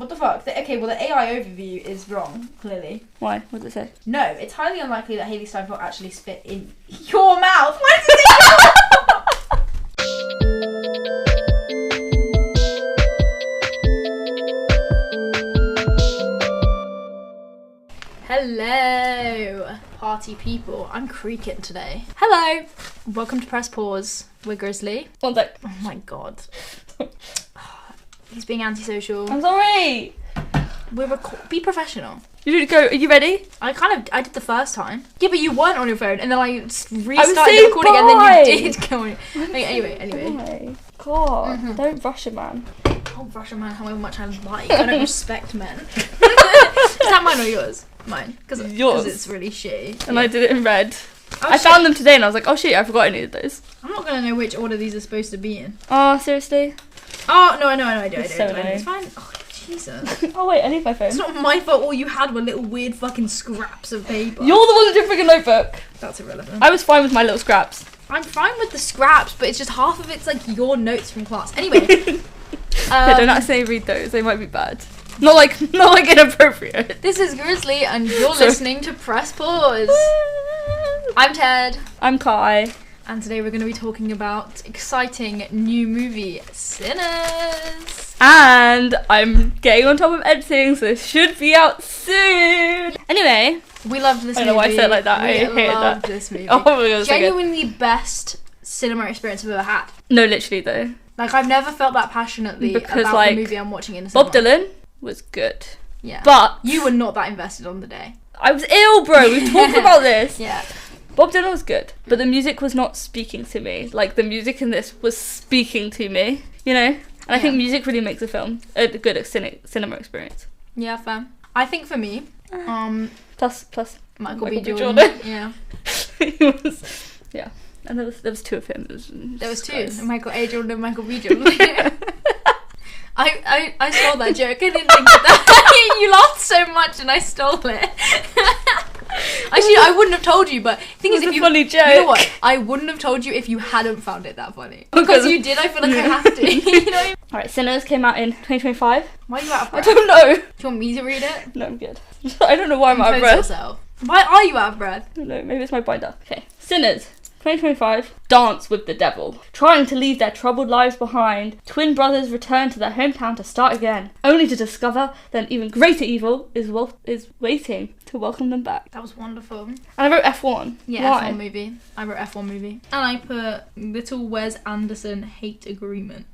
What the fuck? Okay, well, the AI overview is wrong, clearly. Why? What does it say? No, it's highly unlikely that Hayley Steinfeld actually spit in your mouth. Why does it say Hello, party people. I'm creaking today. Hello. Welcome to Press Pause. We're GRZLY. One sec. Oh my god. He's being antisocial. I'm sorry. Be professional. You did go. Are you ready? I did the first time. Yeah, but you weren't on your phone, and then I restarted saying the recording, and then you did go on. Anyway. Why? God, don't rush it, man. I'll rush a man however much I like. I don't respect men. Is that mine or yours? Mine. Because it's really shitty. And I did it in red. Oh, I found them today and I was like, oh shit, I forgot any of those. I'm not going to know which order these are supposed to be in. Oh, seriously? Oh, no, I do. It's so It's fine. Oh, Jesus. Oh wait, I need my phone. It's not my fault all you had were little weird fucking scraps of paper. You're the one that did freaking notebook. That's irrelevant. I was fine with my little scraps. I'm fine with the scraps, but it's just half of it's like your notes from class. Anyway. Yeah, don't actually read those, they might be bad. Not like inappropriate. This is GRZLY and you're listening to Press Pause. I'm Ted. I'm Kai. And today we're going to be talking about exciting new movie, Sinners. And I'm getting on top of editing, so it should be out soon. Anyway. We loved this movie. I don't know why I said it like that. I hated loved that. This movie. Oh my god, genuinely best cinema experience I've ever had. No, literally though. Like, I've never felt that passionately because, about like, the movie I'm watching in the cinema. Bob Dylan was good. Yeah. But you were not that invested on the day. I was ill, bro. We've talked about this. Yeah. Bob Dylan was good, but the music was not speaking to me. Like, the music in this was speaking to me, you know? And I think music really makes a film a good cinema experience. Yeah, fair. I think for me, plus Michael B. Jordan. Yeah. He was, yeah. And there was two of him. There was two. Michael A. Jordan and Michael B. Jordan. I stole that joke. I didn't think of that. You laughed so much and I stole it. Actually, I wouldn't have told you, but the thing is, if you... funny joke. You know what? I wouldn't have told you if you hadn't found it that funny. Because you did, I feel like I have to. You know what I mean? Alright, Sinners came out in 2025. Why are you out of breath? I don't know. Do you want me to read it? No, I'm good. I don't know why I'm out of Compose breath. yourself. Why are you out of breath? I don't know, maybe it's my binder. Okay. Sinners. 2025, dance with the devil. Trying to leave their troubled lives behind, twin brothers return to their hometown to start again, only to discover that an even greater evil is waiting to welcome them back. That was wonderful. And I wrote F1. Yeah, Why? F1 movie. I wrote F1 movie. And I put Little Wes Anderson hate agreement.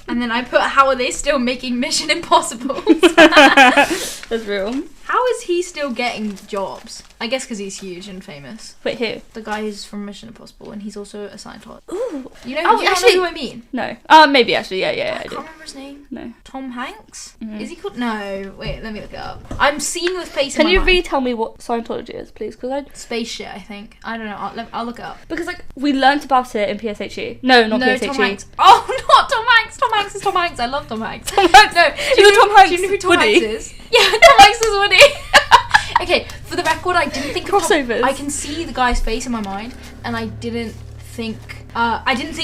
And then I put, how are they still making Mission Impossible? That's real. How is he still getting jobs? I guess because he's huge and famous. Wait, who? The guy who's from Mission Impossible, and he's also a Scientologist. Ooh. You know, Oh, you actually, don't know who I mean? No. Maybe actually, yeah, I I can't do. remember his name. No. Tom Hanks? Mhm. Is he called? No. Wait, let me look it up. I'm seeing the face in Can my you mind. retell me what Scientology is, please? Because Space shit, I think. I don't know. I'll look it up. Because like we learnt about it in PSHE. No, not PSHE. Tom Hanks. Oh, not Tom Hanks. Tom Hanks is Tom Hanks. I love Tom Hanks. Tom Hanks. No, Do you know Tom Hanks? Do you know who Tom Woody? Hanks is? Yeah, Tom Hanks is Woody. Okay, for the record, I didn't think of Crossovers. I can see the guy's face in my mind, and I didn't think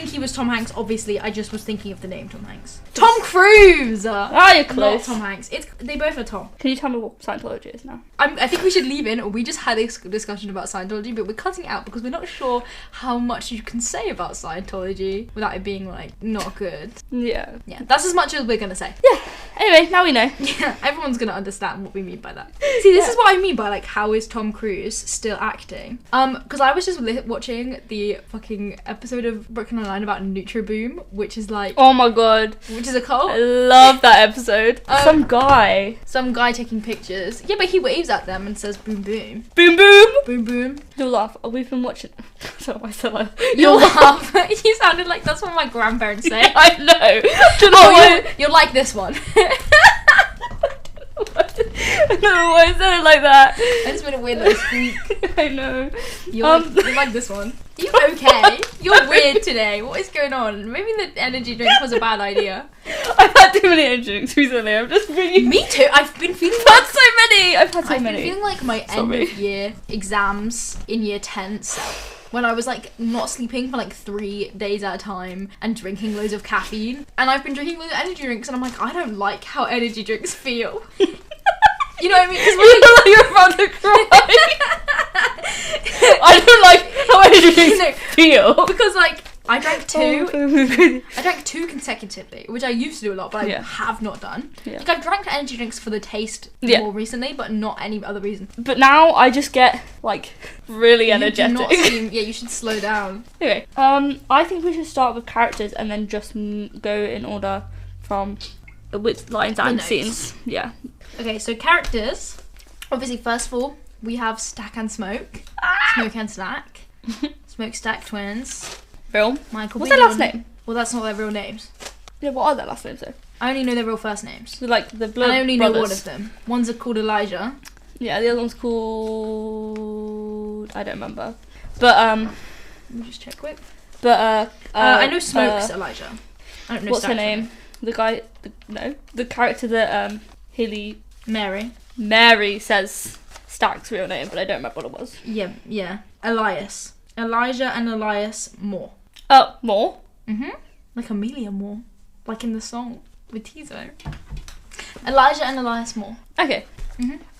he was Tom Hanks. Obviously, I just was thinking of the name Tom Hanks. Tom Cruise. You're close. Not Tom Hanks. They both are Tom. Can you tell me what Scientology is now? I think we should leave in. We just had this discussion about Scientology, but we're cutting it out because we're not sure how much you can say about Scientology without it being like not good. Yeah. Yeah, that's as much as we're gonna say. Yeah. Anyway, now we know. Yeah, everyone's gonna understand what we mean by that. See, this is what I mean by like, how is Tom Cruise still acting? Because I was just watching the fucking episode of Brooklyn Nine-Nine about NutriBoom, which is like, Oh my god. which is a cult. I love that episode. Some guy taking pictures. Yeah, but he waves at them and says boom boom. Boom boom. Boom boom. You'll laugh. Oh, we've been watching. So I said like You'll laugh. You sounded like that's what my grandparents say. I know. Do you know why? You'll like this one. I don't know why I said it like that. I just made a weird little squeak. I know. You'll like this one. Are you okay? You're weird today. What is going on? Maybe the energy drink was a bad idea. I've had too many energy drinks recently. I'm just really... Me too. I've been feeling I've had so many. I've had so I've many. been feeling like my end of year exams in year 10 self. when I was like not sleeping for like 3 days at a time and drinking loads of caffeine. And I've been drinking loads of energy drinks and I'm like, I don't like how energy drinks feel. You know what I mean? Because You look like you're about to cry. I don't like how energy drinks feel. Because like I drank two. Oh, I drank 2 consecutively, which I used to do a lot, but I have not done. Yeah. Like I've drank energy drinks for the taste more recently, but not any other reason. But now I just get like really energetic. You do not seem, you should slow down. Anyway, I think we should start with characters and then just go in order from which lines and notes. scenes. Yeah. Okay, so characters. Obviously, first of all, we have Stack and Smoke. Smoke and Stack. Smoke Stack twins. Real. Michael. What's their last name? Well, that's not their real names. Yeah, what are their last names though? I only know their real first names. So like the blood I only brothers. know one of them. One's called Elijah. Yeah, the other one's called I don't remember. But Let me just check quick. But I know Smoke's Elijah. I don't know. What's her Stack's name? The guy. The character that Haley Mary says Stack's real name, but I don't remember what it was. Yeah. Elias. Elijah and Elias Moore. Oh, Moore. Like Amelia Moore, like in the song with Tizo. Elijah and Elias Moore. Okay.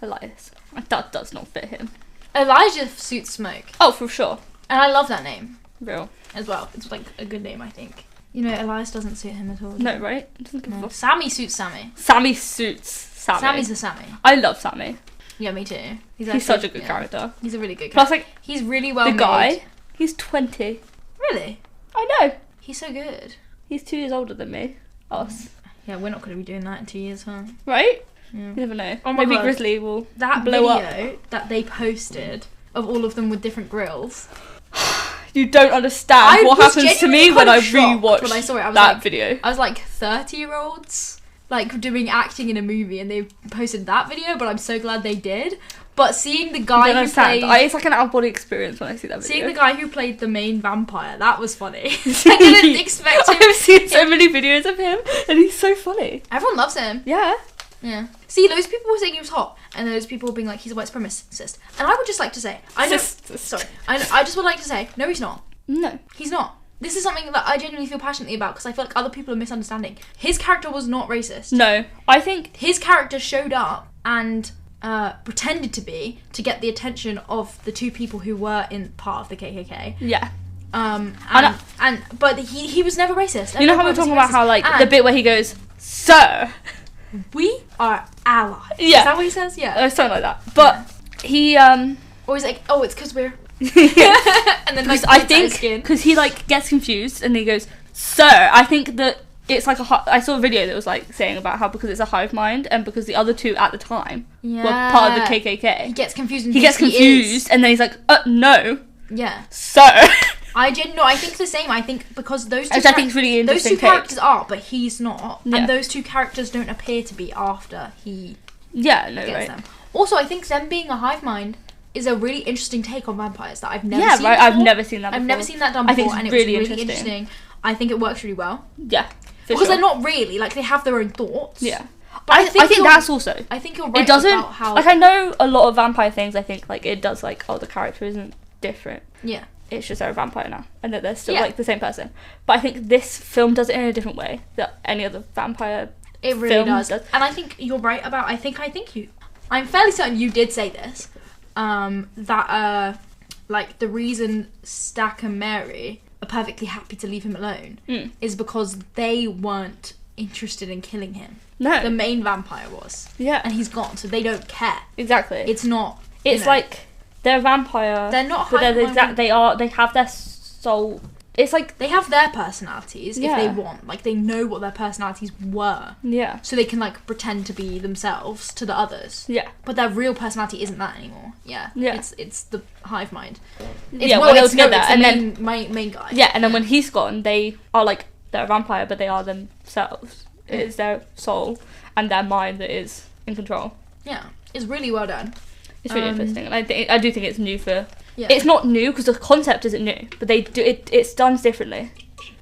Elias. That does not fit him. Elijah suits Smoke. Oh, for sure. And I love that name Real. as well. It's like a good name, I think. You know, Elias doesn't suit him at all. No, right? It doesn't give a No. fuck. Sammy suits Sammy. Sammy suits Sammy. Sammy's a Sammy. I love Sammy. Yeah, me too. He's such a good character. He's a really good Plus, character. like, He's really well the made. guy, he's 20. Really? I know. He's so good. He's 2 years older than me. Us. Yeah, we're not going to be doing that in 2 years, huh? Right? Yeah. You never know. Oh my Maybe God. GRZLY will That blow up. video that they posted of all of them with different grills. You don't understand what was happens to me genuinely when I kind of shocked rewatch when I saw it. I was that like, video. I was like 30-year-olds like doing acting in a movie and they posted that video, but I'm so glad they did. But seeing the guy who played... It's like an out-of-body experience when I see that video. Seeing the guy who played the main vampire, that was funny. I didn't expect him... I've seen so many videos of him and he's so funny. Everyone loves him. Yeah. Yeah. See, those people were saying he was hot, and those people were being like, he's a white supremacist. And I would just like to say... I just would like to say, no, he's not. No. He's not. This is something that I genuinely feel passionately about because I feel like other people are misunderstanding. His character was not racist. No. I think... His character showed up and pretended to be to get the attention of the 2 people who were in part of the KKK. Yeah. But he was never racist. You know how we're talking about how, like, the bit where he goes, "Sir, we are allies." Yeah. Is that what he says? Yeah. Something like that. But he, Or he's like, oh, it's because we're... and then, like, I think, because he, like, gets confused and he goes, "Sir," I think that it's like I saw a video that was, like, saying about how because it's a hive mind and because the other 2 at the time were part of the KKK. He gets confused. He gets confused and then he's like, no. Yeah. Sir. I think the same. I think because those 2 Which I think is really those interesting. 2 characters are, but he's not. Yeah. And those 2 characters don't appear to be after he gets them. Also, I think them being a hive mind is a really interesting take on vampires that I've never seen before. I've never seen that before. I've never seen that done before, I think it's and really it was really interesting. interesting. I think it works really well. Yeah. Because they're not really, like, they have their own thoughts. Yeah. But I think that's also... I think you're right it doesn't... about how... Like, I know a lot of vampire things, I think, like, it does, like, oh, the character isn't different. Yeah. It's just they're a vampire now. And that they're still, Yeah. like, the same person. But I think this film does it in a different way that any other vampire It really film does. And I think you're right about... I think you... I'm fairly certain you did say this. That, like, the reason Stack and Mary are perfectly happy to leave him alone is because they weren't interested in killing him. No. The main vampire was. Yeah. And he's gone, so they don't care. Exactly. It's not... It's like, they're a vampire. They're not... But they have their soul... It's like... They have their personalities if Yeah. they want. Like, they know what their personalities were. Yeah. So they can, like, pretend to be themselves to the others. Yeah. But their real personality isn't that anymore. Yeah. Yeah. It's the hive mind. Yeah, when they were together, it's and the then... main guy. Yeah, and then when he's gone, they are like, they're a vampire, but they are themselves. It is their soul and their mind that is in control. Yeah. It's really well done. It's really interesting, and I do think it's new for... Yeah. It's not new, because the concept isn't new, but they do it's done differently.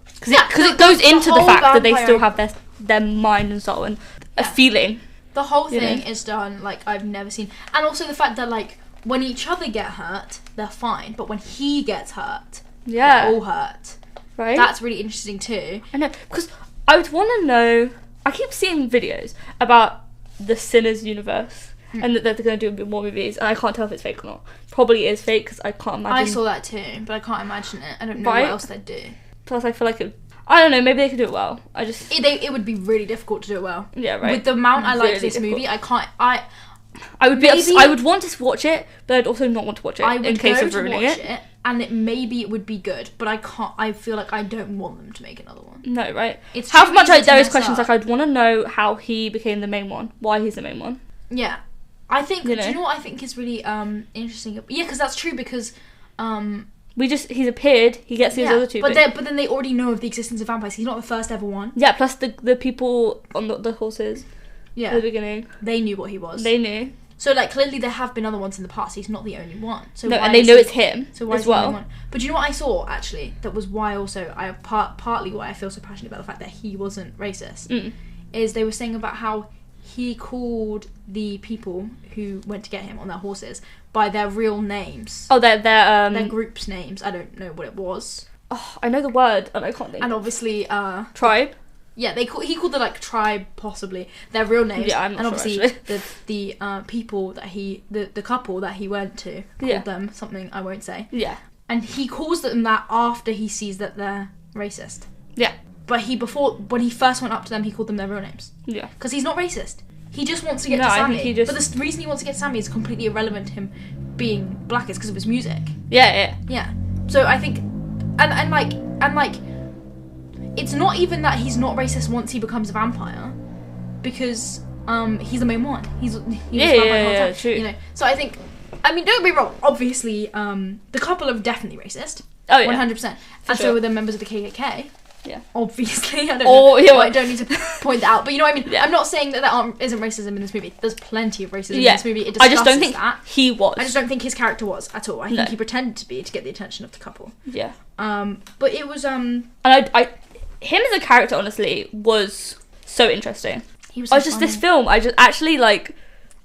Because Yeah, it goes into the whole fact that they vampire- still have their mind and soul and a feeling. The whole You thing know? is done like I've never seen. And also the fact that, like, when each other get hurt, they're fine. But when he gets hurt, Yeah. they're all hurt. Right? That's really interesting too. I know, because I would want to know... I keep seeing videos about the Sinners universe and that they're going to do more movies, and I can't tell if it's fake or not. Probably is fake, because I can't imagine... I saw that too, but I can't imagine it. I don't know Right? what else they'd do. Plus, I feel like it... I don't know, maybe they could do it well. I just... It would be really difficult to do it well. Yeah, right. With the amount I like Really this difficult. movie, I can't... I would be Maybe- I would want to watch it, but I'd also not want to watch it I would in case go of to ruining watch it. it, and maybe it would be good, but I can't... I feel like I don't want them to make another one. No, right? It's How too much easy to there is mess questions, up. like I'd want to know how he became the main one, why he's the main one. Yeah. I think... You Do you know? know what I think is really interesting? Yeah, because that's true, because... He's appeared, he gets these other two but bits. then they already know of the existence of vampires. He's not the first ever one. Yeah, plus the people on the horses at Yeah. the beginning, They knew what he was. they knew. So, like, clearly there have been other ones in the past. He's not the only one. So No, why and they is know he- it's him So why as is he the only well. one? But do you know what I saw, actually? That was why also, partly why I feel so passionate about the fact that he wasn't racist. Mm. Is they were saying about how he called the people who went to get him on their horses by their real names. Oh, they're Their group's names. I don't know what it was. oh, I know the word, and I can't think. And obviously, Tribe. yeah, he called the, like, tribe, possibly, their real names. Yeah, I'm not and sure, obviously the people that the couple that he went to called Yeah. them something I won't say. Yeah. And he calls them that after he sees that they're racist. Yeah. But when he first went up to them, he called them their real names. Yeah. Because he's not racist. He just wants to get No, to I Sammy. think he just- But the reason he wants to get to Sammy is completely irrelevant to him being black. It's because of his music. Yeah. Yeah. So I think, and like, it's not even that he's not racist once he becomes a vampire, because he's the main one. He was vampire the whole time, true. You know. So I think, I mean, don't be wrong. Obviously, the couple are definitely racist. Oh, yeah. 100%. And so sure. were the members of the KKK. Yeah. Obviously, I don't Oh, know. yeah. I don't need to point that out, but you know what I mean. Yeah. I'm not saying that there isn't racism in this movie. There's plenty of racism in Yeah. this movie. It I just don't discusses think that. he was. I just don't think his character was at all. I No. think he pretended to be to get the attention of the couple. Yeah. But it was And I him as a character, honestly, was so interesting. he was. I So was just funny. this film. I just actually like.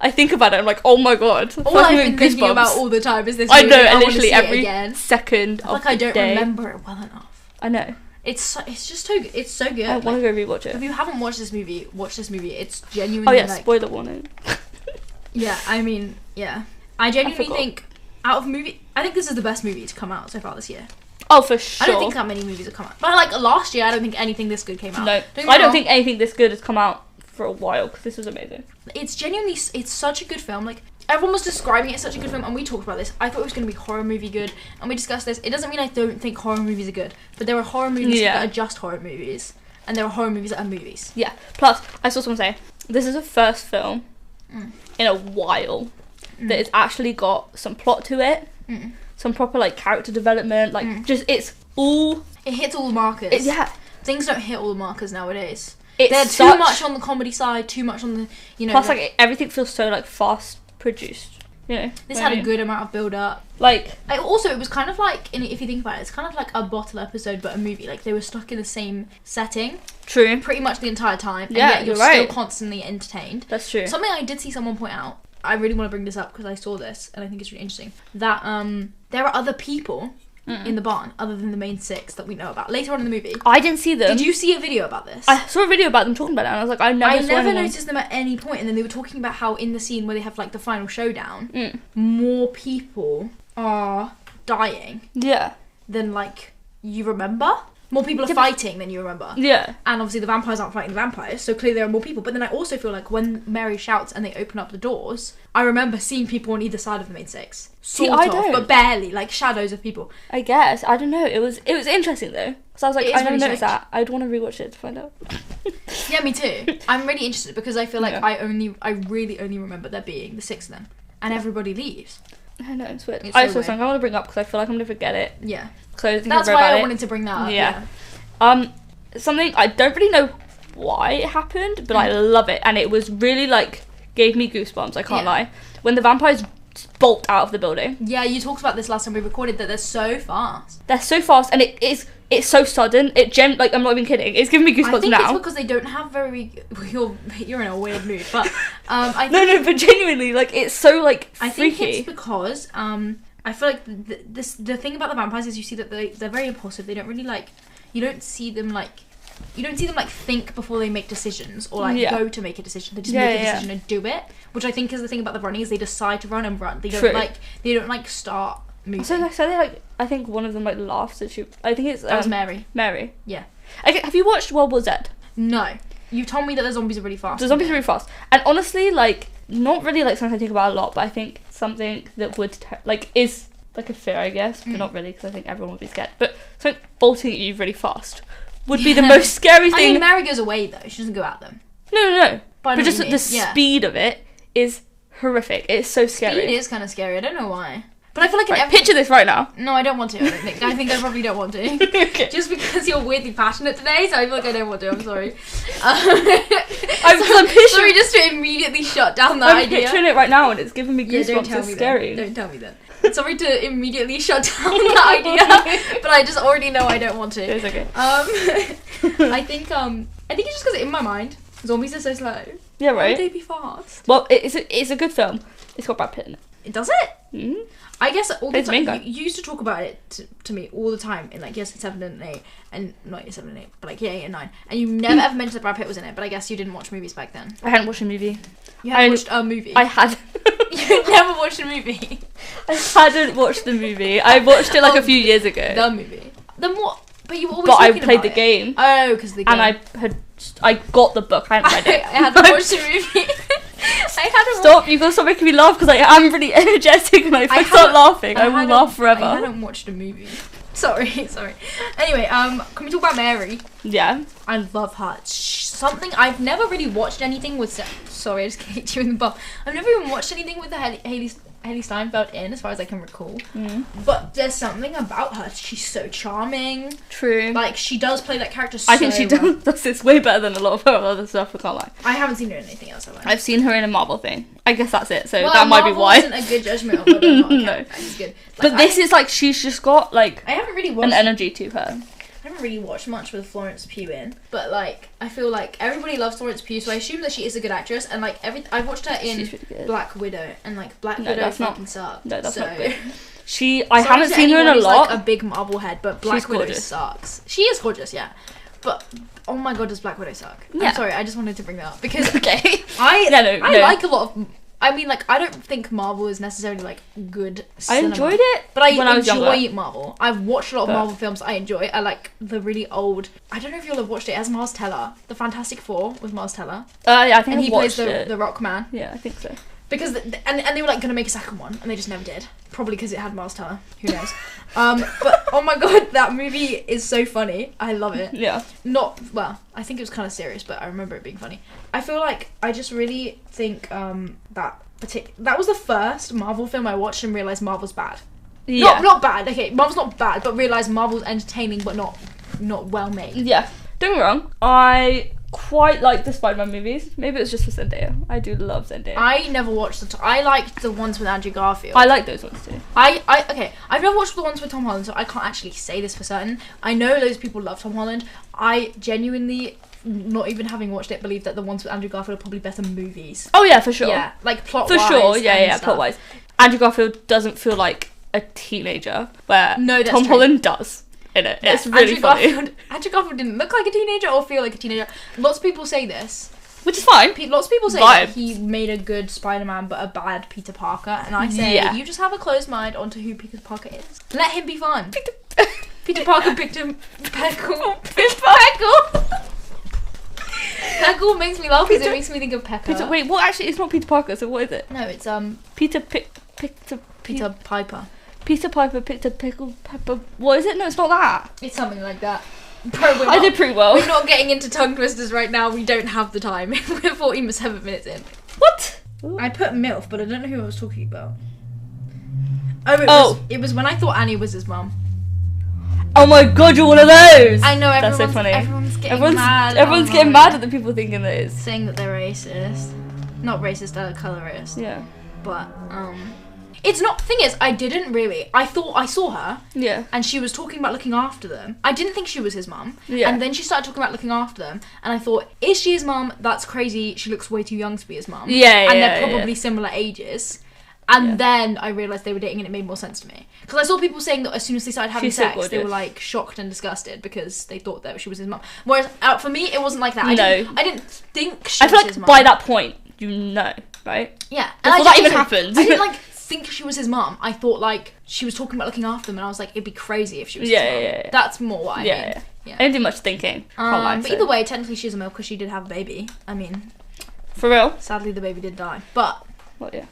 I think about it. I'm like, oh my god. All fucking I've been thinking goosebumps. about all the time is this. I movie. know, and wanna literally see it every again. second I feel of like I the don't day. remember it well enough. I know. It's just so good. It's so good. I want to go rewatch If it. you haven't watched this movie, watch this movie. It's Oh genuinely yeah, like. spoiler warning. Yeah, I mean, yeah. I genuinely forgot. think out of movie, I think this is the best movie to come out so far this year. Oh, for sure. I don't think that many movies have come out. But like last year, I don't think anything this good came out. No, Don't get me I don't wrong. think anything this good has come out for a while because this was amazing. It's genuinely, it's such a good film. Like, everyone was describing it as such a good film, and we talked about this. I thought it was going to be horror movie good, and we discussed this. It doesn't mean I don't think horror movies are good, but there are horror movies Yeah. that are just horror movies, and there are horror movies that are movies. Yeah. Plus, I saw someone say this is the first film Mm. in a while that it's actually got some plot to it, Mm. some proper like character development, like just it's all. It hits all the markers. Yeah. Things don't hit all the markers nowadays. It's They're such, too much on the comedy side, too much on the, you know. Plus, like everything feels so like fast produced. You know. this what had I a mean? good amount of build up. Like. Also, it was kind of like, if you think about it, it's kind of like a bottle episode, but a movie. Like, they were stuck in the same setting True. pretty much the entire time, and Yeah, yet you're you're right. still constantly entertained. That's true. Something I did see someone point out, I really want to bring this up because I saw this and I think it's really interesting, that there are other people in the barn other than the main six that we know about later on in the movie. I didn't see them. Did you see a video about this? I saw a video about them talking about it, and I was like, I never saw anyone. noticed them at any point, and then they were talking about how in the scene where they have like the final showdown, Mm. more people are dying Yeah. than like you remember. More people are fighting than you remember. Yeah. And obviously the vampires aren't fighting the vampires, so clearly there are more people. But then I also feel like when Mary shouts and they open up the doors, I remember seeing people on either side of the main six. See, Sort I of, don't. but barely, like shadows of people. I guess. I don't know. It was interesting though. Because I was like, It is I never really noticed strange. that. I'd want to rewatch it to find out. Yeah, me too. I'm really interested because I feel like Yeah. I really only remember there being the six of them. And everybody leaves. I know, it's weird. It's I so saw weird. something I want to bring up because I feel like I'm going to forget it. Yeah. So I think That's I why read I about wanted to bring that up. Yeah. Something I don't really know why it happened, but I love it. And it was really like, gave me goosebumps, I can't Yeah. lie. When the vampires bolt out of the building. Yeah, you talked about this last time we recorded, that they're so fast. They're so fast, and it's so sudden. Like, I'm not even kidding. It's giving me goosebumps now. I think it's because they don't have very... You're in a weird mood, but... No, but genuinely, like, it's so, like, freaky. I think it's because, I feel like the thing about the vampires is you see that they're very impulsive. They don't really, like... You don't see them, like, think before they make decisions, or, like, go to make a decision. They just make a decision and do it, which I think is the thing about the running, is they decide to run and run. They don't, start moving. So they, like, I think one of them, like, laughs at you. I think it's... That was Mary. Mary. Yeah. Okay, have you watched World War Z? No. You told me that the zombies are really fast. The zombies are really fast. And honestly, like, not really, like, something I think about a lot, but I think something that would, is, like, a fear, I guess, but not really, because I think everyone would be scared. But something bolting at you really fast would be the most scary thing. I mean, Mary goes away, though. She doesn't go at them. No. But just the speed of it is horrific. It's so scary. Speed is kind of scary. I don't know why. But I feel like picture this right now. No, I don't want to. I think I probably don't want to. Okay. Just because you're weirdly passionate today, so I feel like I don't want to. I'm sorry. I'm picturing... Sorry, just to immediately shut down that idea. I'm picturing it right now, and it's giving me goosebumps. It's scary. Don't tell me that. Sorry to immediately shut down that idea, but I just already know I don't want to. It's okay. I think it's just because in my mind, zombies are so slow. Yeah, right. Why would they be fast? Well, it's a good film. It's got Brad Pitt in it. Does it? Mm-hmm. I guess all the time, you used to talk about it to me all the time in, like, year 7 and 8, and not year 7 and 8, but, like, year 8 and 9, and you never ever mentioned that Brad Pitt was in it, but I guess you didn't watch movies back then. I hadn't watched a movie. You hadn't watched a movie? I had. You never watched a movie? I hadn't watched the movie. I watched it, like, a few years ago. The movie? Then what? But you were always But talking I played about the game. Oh, because the game. And I got the book. I hadn't read it. I hadn't watched the movie. Stop! You gotta stop making me laugh, because I am really energetic, and if I start laughing, I will laugh forever. I hadn't watched a movie. Sorry. Anyway, can we talk about Mary? Yeah. I love her. Something I've never really watched anything with. Sorry, I just kicked you in the butt. I've never even watched anything with the Haley Steinfeld in, as far as I can recall. But there's something about her. She's so charming. True. Like, she does play that character so I think she does this way better than a lot of her other stuff, I can't lie. I haven't seen her in anything else, have I? I've seen her in a Marvel thing. I guess that's it, so that might be why. Isn't a good judgment of whether or not No. it's good. Like, but this is, like, she's just got, like, I haven't really watched an energy to her. I haven't really watched much with Florence Pugh in, but, like, I feel like everybody loves Florence Pugh, so I assume that she is a good actress, and, like, I've watched her in Black Widow, and, like, Black Widow fucking sucks. No, that's not good. Sorry I haven't seen her in a lot. Like, a big Marvel head, but Black Widow sucks. She is gorgeous, yeah. But, oh my god, does Black Widow suck? Yeah. I'm sorry, I just wanted to bring that up, because I like a lot of... I mean, like, I don't think Marvel is necessarily, like, good cinema. I enjoyed it, but I when I was enjoy younger. Marvel. I've watched a lot of Marvel films I enjoy. I like the really old... I don't know if you'll have watched it. It has Miles Teller. The Fantastic Four with Miles Teller. Yeah, I think and he plays the Rock Man. Yeah, I think so. Because and they were, like, going to make a second one, and they just never did. Probably because it had Miles Teller. Who knows? But, oh my god, that movie is so funny. I love it. Yeah. Well, I think it was kind of serious, but I remember it being funny. I feel like I just really think that was the first Marvel film I watched and realised Marvel's bad. Yeah. Not bad, okay, Marvel's not bad, but realised Marvel's entertaining but not well made. Yeah. Don't get me wrong, I quite like the Spider-Man movies. Maybe it was just for Zendaya. I do love Zendaya. I never watched I liked the ones with Andrew Garfield. I like those ones too. Okay, I've never watched the ones with Tom Holland, so I can't actually say this for certain. I know those people love Tom Holland. I genuinely, not even having watched it, believe that the ones with Andrew Garfield are probably better movies. Oh yeah, for sure. Yeah, like plot-wise. For sure, yeah, plot-wise. Andrew Garfield doesn't feel like a teenager, where Tom Holland does in it. Yeah, it's really funny. Andrew Garfield didn't look like a teenager or feel like a teenager. Lots of people say this. Which is fine. Lots of people say that he made a good Spider-Man but a bad Peter Parker, and I say, you just have a closed mind onto who Peter Parker is. Let him be fun. Peter Parker picked him. Peckle. Peckle makes me laugh because it makes me think of Pecker. Wait, what? Actually, it's not Peter Parker, so what is it? No, it's Peter Piper. Peter Piper picked a pickle pepper. What is it? No, it's not that. It's something like that. I did pretty well. We're not getting into tongue twisters right now. We don't have the time. We're 47 minutes in. What? I put MILF, but I don't know who I was talking about. It was when I thought Annie was his mum. Oh my god, you're one of those! I know, that's so funny. Everyone's getting mad. Everyone's getting mad at the people thinking that it's... Saying that they're racist. Not racist, they're colorist. Yeah. But, It's not, thing is, I didn't really. I thought I saw her. Yeah. And she was talking about looking after them. I didn't think she was his mum. Yeah. And then she started talking about looking after them. And I thought, is she his mum? That's crazy. She looks way too young to be his mum. Yeah, and they're probably similar ages. And then I realised they were dating and it made more sense to me. Because I saw people saying that as soon as they started having sex, they were like shocked and disgusted because they thought that she was his mum. Whereas for me, it wasn't like that. I didn't think she was his mum. By that point, you know, right? Yeah. Before that even happened. I didn't like think she was his mum. I thought like she was talking about looking after them and I was like, it'd be crazy if she was his mum. Yeah. That's more what I mean. Yeah. I didn't do much thinking. But either way, technically she's a male because she did have a baby. I mean... For real? Sadly, the baby did die. But... Well, yeah.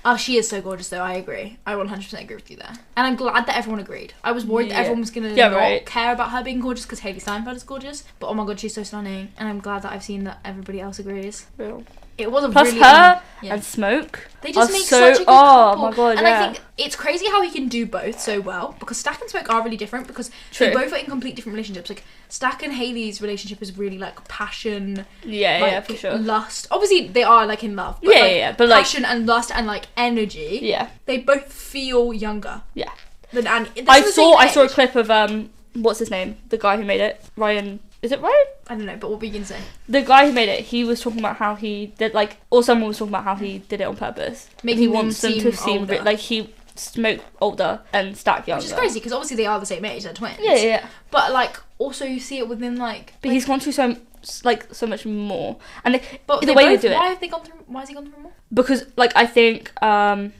Oh, she is so gorgeous, though. I agree. I 100% agree with you there. And I'm glad that everyone agreed. I was worried that everyone was going to not care about her being gorgeous because Hailey Steinfeld is gorgeous. But oh my god, she's so stunning. And I'm glad that I've seen that everybody else agrees. Real. It was a Plus really... her and Smoke. They just make such a good couple. Oh my god, and I think it's crazy how he can do both so well because Stack and Smoke are really different because they both are in complete different relationships. Like Stack and Hailey's relationship is really like passion, for sure, lust. Obviously they are like in love, but but passion and lust and like energy. Yeah, they both feel younger. Yeah, than Annie. I saw a clip of what's his name? The guy who made it, Ryan. Is it Ryan? I don't know, but what were you gonna say? The guy who made it, he was talking about how he did, like, or someone was talking about how he did it on purpose. Making he wants them to seem like he Smoke older and Stack younger. Which is crazy because obviously they are the same age, they're twins. Yeah. But like, also you see it within like. But he's gone through so much more, and the way they do it. Why has he gone through more? Because like I think where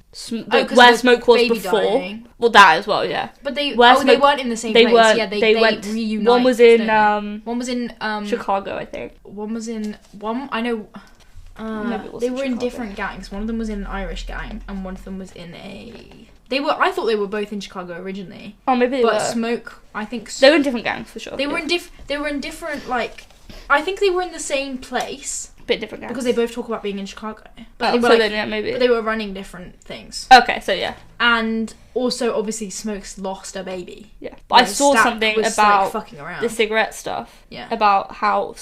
Smoke was before. Dying. Well, that as well, yeah. But they weren't in the same place. Yeah, they went reunite. One was in Chicago, I think. I know. They were in different gangs. One of them was in an Irish gang, and one of them was in a. I thought they were both in Chicago originally. Oh, maybe they were. But Smoke, I think. They were in different gangs for sure. They were in different like. I think they were in the same place. Bit different gangs. Because they both talk about being in Chicago. But maybe. But they were running different things. Okay, so yeah. And also, obviously, Smoke's lost a baby. Yeah. But I saw something about fucking around. The cigarette stuff. Yeah. About how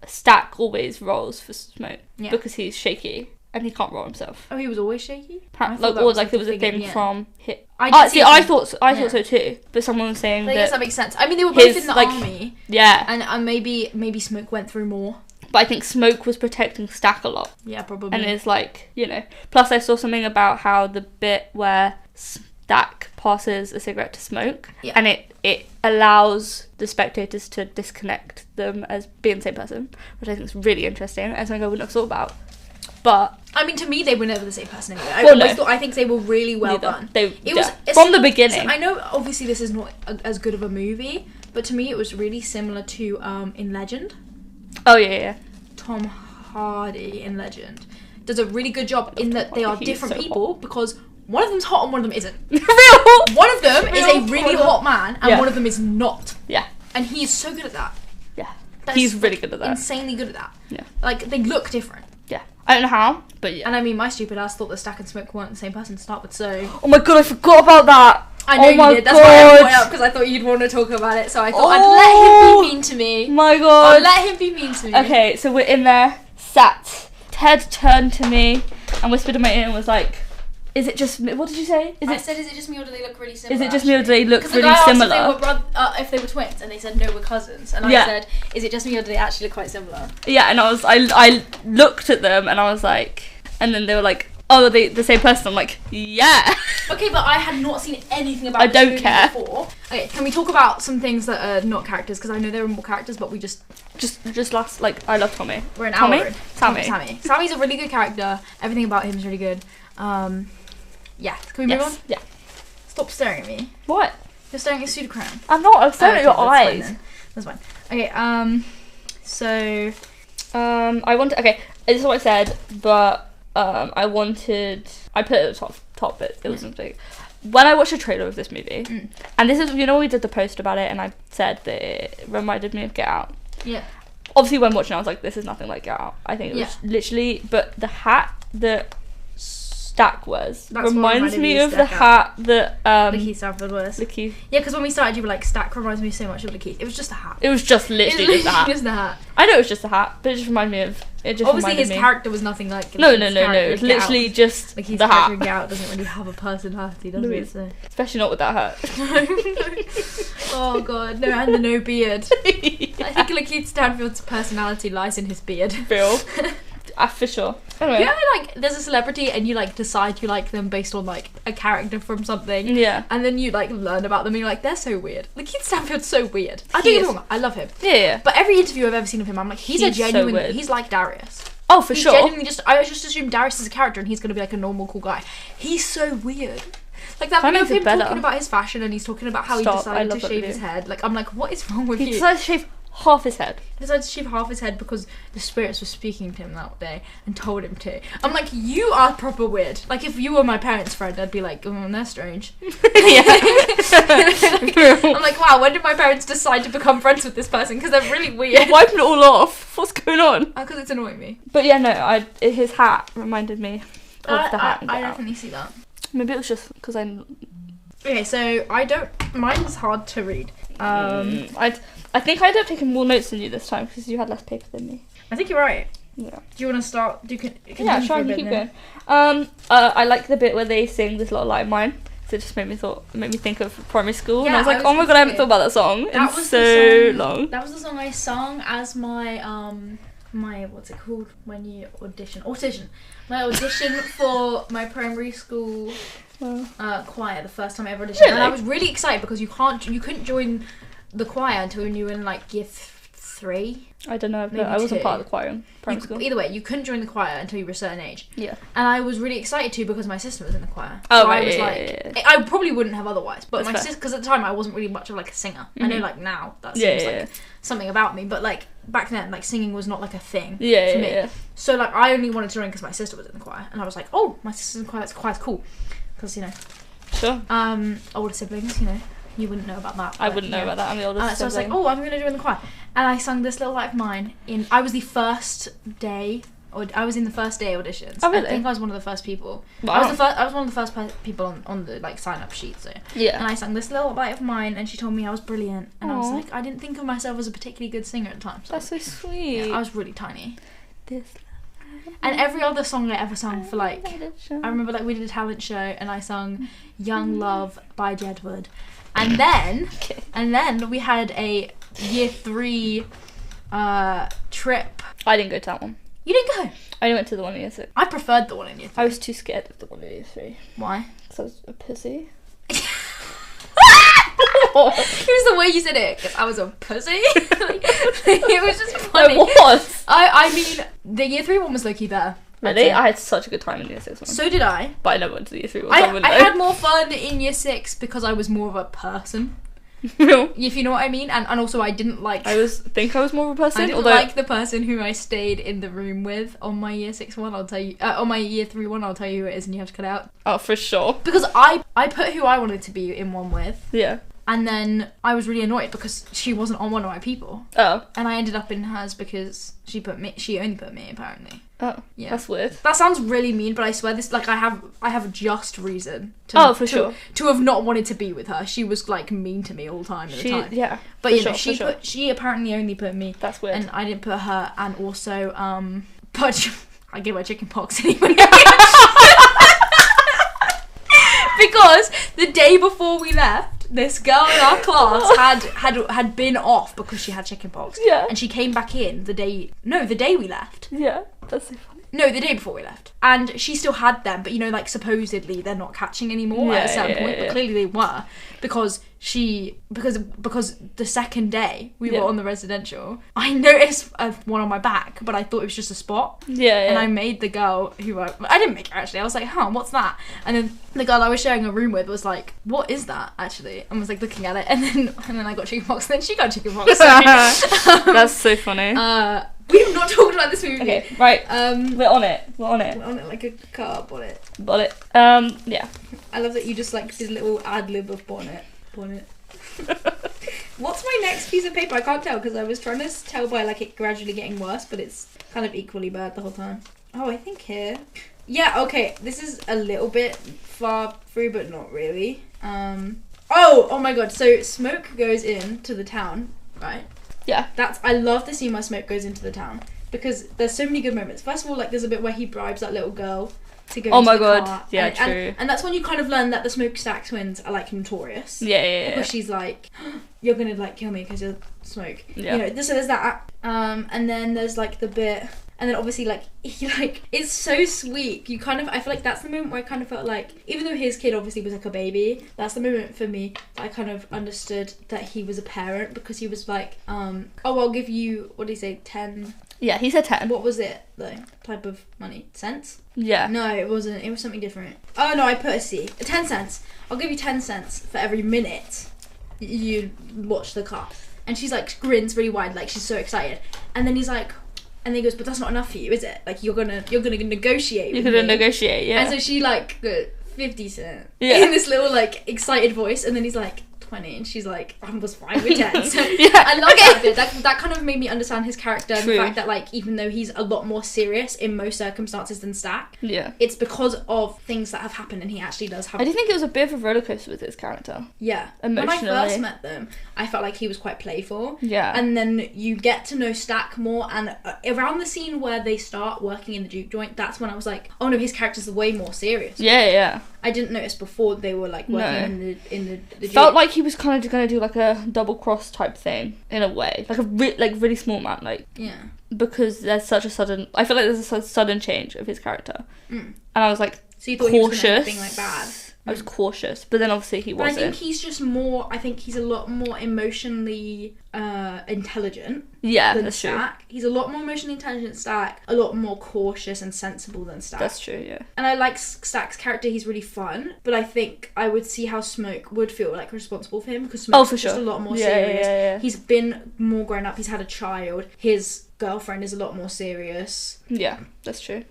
Stack always rolls for Smoke. Yeah. Because he's shaky. And he can't roll himself. Oh, he was always shaky? There was a thing from hit. I thought so too. But someone was saying I guess that makes sense. I mean, they were both in the army. Yeah. And maybe Smoke went through more. But I think Smoke was protecting Stack a lot. Yeah, probably. And it's like, Plus I saw something about how the bit where Stack passes a cigarette to Smoke. Yeah. And it allows the spectators to disconnect them as being the same person. Which I think is really interesting. And something I wouldn't have thought about. But I mean, to me, they were never the same person anyway. I think they were really well done. It was from the beginning. I know, obviously, this is not as good of a movie, but to me, it was really similar to In Legend. Oh yeah. Tom Hardy in Legend does a really good job in that they are different people because one of them's hot and one of them isn't. Real. One of them is a really hot man and one of them is not. Yeah. And he is so good at that. Yeah. He's really good at that. Insanely good at that. Yeah. Like they look different. Yeah. I don't know how, but yeah. And I mean, my stupid ass thought that Stack and Smoke weren't the same person to start with, so... Oh my god, I forgot about that! I know you did, that's why I brought it up, because I thought you'd want to talk about it, so I thought I'd let him be mean to me. My god. I'll let him be mean to me. Okay, so we're in there, sat. Ted turned to me and whispered in my ear and was like, is it just me? What did you say? I said, is it just me or do they look really similar? Is it just me or do they look really asked similar? If they were twins, and they said no, we're cousins. And I said, is it just me or do they actually look quite similar? Yeah, and I looked at them and I was like, and then they were like, oh, are they the same person? I'm like, yeah. Okay, but I had not seen anything about this movie before. Okay, can we talk about some things that are not characters? Because I know there are more characters, but we just last, like, I love Tommy. We're an hour in. Sammy. Sammy's a really good character. Everything about him is really good. Yeah, can we move on? Yeah. Stop staring at me. What? You're staring at Pseudocrown. I'm not, I'm staring at your eyes. That's fine. Okay, so... okay, this is what I said, but I put it at the top bit, it wasn't big. When I watched a trailer of this movie, and this is, we did the post about it, and I said that it reminded me of Get Out. Yeah. Obviously, when watching, I was like, this is nothing like Get Out. I think it was literally, but the hat that Stack wears. That's what Reminds reminded me me of of the Stack hat that Lakeith Stanfield wears. Lakeith. Yeah, because when we started, you were like, Stack reminds me so much of Lakeith. It was just a hat. It was just literally just a hat. Just a hat. I know it was just a hat, but it just reminded me of. It just Obviously, reminded his me. character was nothing like. No. Lakeith's It's literally Get Out. just Lakeith's the character in hat. Get Out doesn't really have a personality, does it? So. Especially not with that hat. Oh god, no, and the no beard. Yeah. I think Lakeith Stanfield's personality lies in his beard. Real. For sure. Anyway. You know, like, there's a celebrity and you, like, decide you like them based on, like, a character from something. Yeah. And then you, like, learn about them and you're like, they're so weird. Lakeith Stanfield's so weird. I He don't get is. me wrong, I love him. Yeah. But every interview I've ever seen of him, I'm like, he's a He's so genuine, weird. he's like Darius. Oh, for He's sure. genuinely just, I just assumed Darius is a character and he's gonna be like a normal, cool guy. He's so weird. Like that That video of makes it him better. talking about his fashion and he's talking about how Stop, he I decided to love that shave his video. head. Like, I'm like, what is wrong with He you? decided to shave half his head. He decided to shave half his head because the spirits were speaking to him that day and told him to. I'm like, you are proper weird. Like, if you were my parents' friend, I'd be like, they're strange. Yeah. I'm like, wow, when did my parents decide to become friends with this person? Because they're really weird. You're wiping it all off. What's going on? Because it's annoying me. But yeah, no, his hat reminded me of the hat. I definitely see that. Maybe it was just because I. Okay, so mine's hard to read. I think I ended up taking more notes than you this time because you had less paper than me. I think you're right. Yeah. Do you want to start? Yeah, sure, I can keep going. I like the bit where they sing "This Little Light of Mine." So it just made me think of primary school, and I was like, oh my god, I haven't thought about that song in so long. That was the song I sung as my my what's it called when you audition? My audition for my primary school choir the first time I ever auditioned, Really? and I was really excited because you couldn't join the choir until you were in like year 3. I don't know, but Maybe I wasn't 2. part of the choir in primary school. Either way, you couldn't join the choir until you were a certain age. Yeah. And I was really excited to because my sister was in the choir. Oh, So right, I was yeah, like, yeah. I probably wouldn't have otherwise. But That's my fair. sister, because at the time I wasn't really much of like a singer. I know like now that Yeah, seems yeah, like something about me, but like back then, like singing was not like a thing Yeah, for yeah, me. yeah. So like I only wanted to join because my sister was in the choir, and I was like, oh, my sister's in the choir. It's quite cool because Sure. older siblings, you wouldn't know about that. I but, wouldn't know about that. I'm the oldest. So I was like, oh, I'm going to join the choir. And I sung This Little Light of Mine I was the first day, or I was in the first day auditions. Oh, really? I think I was one of the first people. Wow. I was one of the first people on the like sign up sheet. So Yeah. and I sang This Little Light of Mine, and she told me I was brilliant. And I was Aw. like, I didn't think of myself as a particularly good singer at the time. So That's so sweet. yeah, I was really tiny. This And every other song I ever sung for like, I I remember like we did a talent show and I sung Young Love by Jedward. And then we had a year 3 trip. I didn't go to that one. You didn't go? I only went to the one in year 6. I preferred the one in year 3. I was too scared of the one in year 3 Why? because I was a pussy. It was the way you said it. 'Cause I was a pussy. It was just funny. I was. I mean, the year 3 one was low-key better. Really? I had such a good time in year 6 one. So did I. But I never went to the year 3 one. So I wouldn't I know. had more fun in year 6 because I was more of a person. No. If you know what I mean. And also I didn't like... I was more of a person. I didn't although like the person who I stayed in the room with on my year 6 one. I'll tell you... on my year 3 one, I'll tell you who it is and you have to cut it out. Oh, for sure. Because I put who I wanted to be in one with. Yeah. And then I was really annoyed because she wasn't on one of my people. Oh. And I ended up in hers because she only put me, apparently. Oh. Yeah. That's weird. That sounds really mean, but I swear this, like, I have just reason to, sure. to have not wanted to be with her. She was, like, mean to me all the time at the time. Yeah. But, for you know, sure. she apparently only put me. That's weird. And I didn't put her, and also, but I gave her chicken pox anyway. Because the day before we left, this girl in our class had been off because she had chicken pox. Yeah. And she came back in the day we left. Yeah. That's so funny. No, the day before we left. And she still had them, but like supposedly they're not catching anymore at a certain point, but clearly they were because the second day we were on the residential, I noticed one on my back, but I thought it was just a spot. Yeah. And I made the girl who I didn't make her actually. I was like, what's that? And then the girl I was sharing a room with was like, what is that actually? And was like looking at it, and then I got chickenpox, and then she got chickenpox. So, That's so funny. we've not talked about this movie. Okay, right. We're on it. We're on it like a carb on it. Got it. Yeah. I love that you just like did a little ad lib of bonnet. What's my next piece of paper? I can't tell because I was trying to tell by like it gradually getting worse, but it's kind of equally bad the whole time. Oh, I think here. Yeah, okay, this is a little bit far through, but not really. Oh my god, so Smoke goes into the town, right? Yeah. I love the scene where Smoke goes into the town, because there's so many good moments. First of all, like, there's a bit where he bribes that little girl to go into the car. Yeah, true. And that's when you kind of learn that the Smokestack twins are, like, notorious. Yeah. Because she's like, you're gonna, like, kill me because you're Smoke. Yeah. You know, so there's that. And then there's, like, the bit... And then obviously, like, he, like, it's so sweet. You kind of, I feel like that's the moment where I kind of felt like, even though his kid obviously was like a baby, that's the moment for me that I kind of understood that he was a parent, because he was like, oh, I'll give you, what did he say, 10? Yeah, he said 10. What was it, though? Type of money? Cents? Yeah. No, it wasn't. It was something different. Oh, no, I put a C. 10 cents. I'll give you 10 cents for every minute you watch the car. And she's like, grins really wide, like she's so excited. And then he's like... And then he goes, but that's not enough for you, is it? Like, you're gonna negotiate. You're gonna negotiate, yeah. And so she, like, 50 cent. Yeah. In this little, like, excited voice. And then he's like, 20. And she's like, I was fine with 10. So yeah. I love that bit. That kind of made me understand his character. True. And the fact that, like, even though he's a lot more serious in most circumstances than Stack, yeah, it's because of things that have happened, and he actually does have... I do think it was a bit of a rollercoaster with his character. Yeah. Emotionally. When I first met them, I felt like he was quite playful. Yeah. And then you get to know Stack more, and around the scene where they start working in the juke joint, that's when I was like, oh no, his character's way more serious. Yeah. I didn't notice before they were like working in the juke. Felt like he was kind of going to do like a double cross type thing in a way, like a really small man, like, yeah, because there's such a sudden... I feel like there's a sudden change of his character, and I was like, so you thought cautious. He was being like bad. I was cautious, but then obviously he wasn't. But I think he's just more... I think he's a lot more emotionally intelligent than Stack. He's a lot more emotionally intelligent than Stack, a lot more cautious and sensible than Stack. That's true, yeah. And I like Stack's character, he's really fun, but I think I would see how Smoke would feel like responsible for him, because Smoke's just a lot more serious. Yeah. He's been more grown up, he's had a child, his girlfriend is a lot more serious. Yeah, that's true.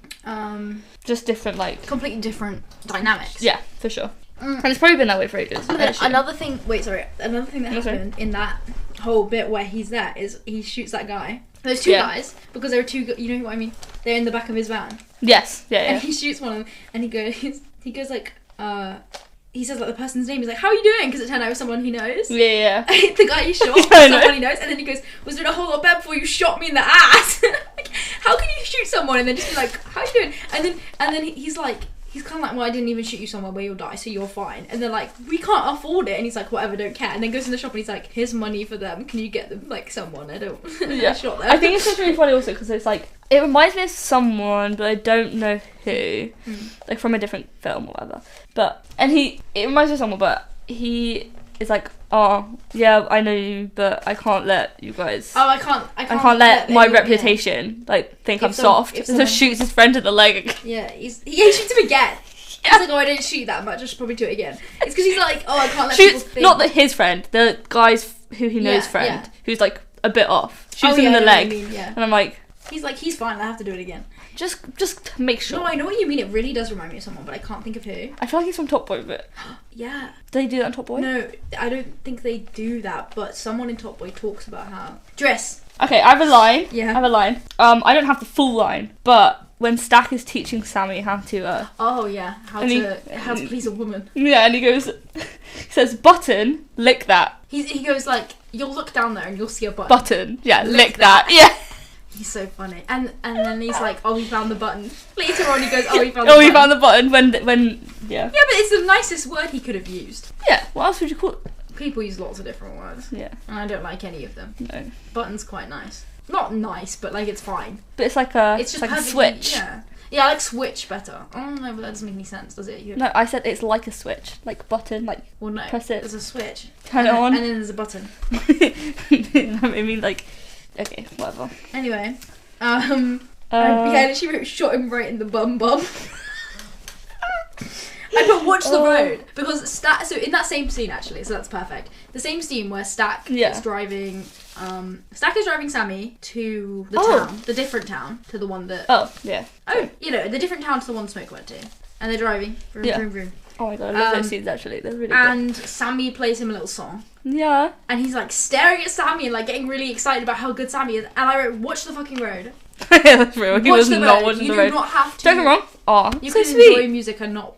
Just different, like... Completely different dynamics. Yeah, for sure. And it's probably been that way for ages. Another thing that happened in that whole bit where he's there is he shoots that guy. There's two guys, because there are two, you know what I mean? They're in the back of his van. Yes, yeah. And he shoots one of them, and he goes like, he says like the person's name. He's like, "How are you doing?" Because it turned out it was someone he knows. Yeah. The guy he shot, someone he knows, and then he goes, "Was doing a whole lot better before you shot me in the ass." Like, how can you shoot someone and then just be like, "How are you doing?" And then he's like. He's kind of like, well, I didn't even shoot you somewhere where you'll die, so you're fine. And they're like, we can't afford it. And he's like, whatever, don't care. And then goes in the shop and he's like, here's money for them. Can you get them, like, someone? I don't... Yeah. shot them. I think it's just really funny also because it's like, it reminds me of someone, but I don't know who. Like, from a different film or whatever. It reminds me of someone, but he is like, oh, yeah, I know you, but I can't let you guys... Oh, I can't let my reputation, like, think I'm soft. So shoots his friend in the leg. Yeah, he shoots him again. Yeah. He's like, oh, I didn't shoot that much, I should probably do it again. It's because he's like, oh, I can't let people think... Not his friend, the guy's who he knows friend, who's, like, a bit off. Shoots him in the leg. And I'm like... He's like, he's fine, I have to do it again. Just make sure. No, I know what you mean. It really does remind me of someone, but I can't think of who. I feel like he's from Top Boy, but... Yeah. Do they do that in Top Boy? No, I don't think they do that, but someone in Top Boy talks about how... Dress. Okay, I have a line. Yeah. I have a line. I don't have the full line, but when Stack is teaching Sammy how to... Oh, yeah. How to please a woman. Yeah, and he goes... he says, button, lick that. He goes like, you'll look down there and you'll see a button. Button. Yeah, lick that. Yeah. He's so funny. And then he's like, oh, we found the button. Later on he goes, oh, we found the button. We found the button when yeah. Yeah, but it's the nicest word he could have used. Yeah, what else would you call it? People use lots of different words. Yeah. And I don't like any of them. No. Button's quite nice. Not nice, but like it's fine. But it's like a switch. Yeah. Yeah, I like switch better. Oh no, but that doesn't make any sense, does it? No, I said it's like a switch. Like button, like press it. There's a switch. Turn it on. And then there's a button. I mean like okay, whatever. Anyway. She wrote shot him right in the bum. I put watch the road because Stack. So in that same scene actually, so that's perfect. The same scene where Stack is driving. Stack is driving Sammy to the town, the different town to the one that. Oh yeah. Oh, you know, the different town to the one Smoke went to, and they're driving. Vroom, vroom. Oh my god, I love those scenes actually. They're really good. And Sammy plays him a little song. Yeah. And he's like staring at Sammy and like getting really excited about how good Sammy is. And I wrote, watch the fucking road. Yeah, that's real. He Watch was the not road. watching You the do road. not have to. Don't get me wrong. Oh, You so can sweet. enjoy music and not.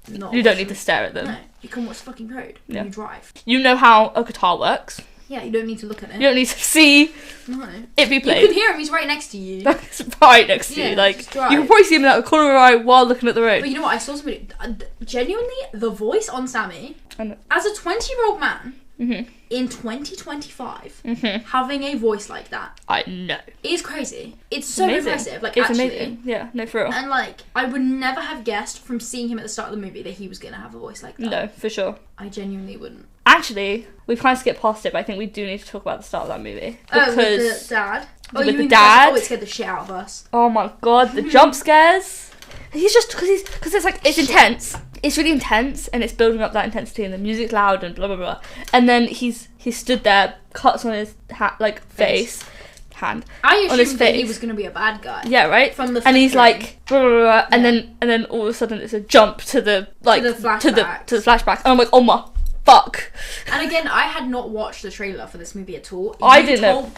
You don't need to stare at them. No, you can watch the fucking road when you drive. You know how a guitar works. Yeah, you don't need to look at it. You don't need to see No. it be You played. can hear him. He's right next to you. It's right next to Yeah, you. Like, just you drive. can probably see him out the corner of your eye while looking at the road. But you know what? I saw somebody. Genuinely, the voice on Sammy, I know. as a 20-year-old man Mhm. in 2025, Mhm. having a voice like that I know. is crazy. It's so Amazing. impressive. Like, It's actually. amazing. Yeah, no, for real. And like, I would never have guessed from seeing him at the start of the movie that he was gonna have a voice like that. No, for sure. I genuinely wouldn't. Actually, we've kind of skipped past it, but I think we do need to talk about the start of that movie. With Because, the dad. with you the mean dad? Oh, it scared the shit out of us. oh my god, the jump scares. He's just, because it's like, it's intense. It's really intense, and it's building up that intensity, and the music's loud, and blah, blah, blah. And then he stood there, cuts on his hand. I On his assumed that he face. was gonna be a bad guy. Yeah, right? From the and he's flickering. like, blah, blah, blah, and then all of a sudden it's a jump to the, like, the flashback. to the flashback. And I'm like, oh my fuck. And again, I had not watched the trailer for this movie at all. I didn't know.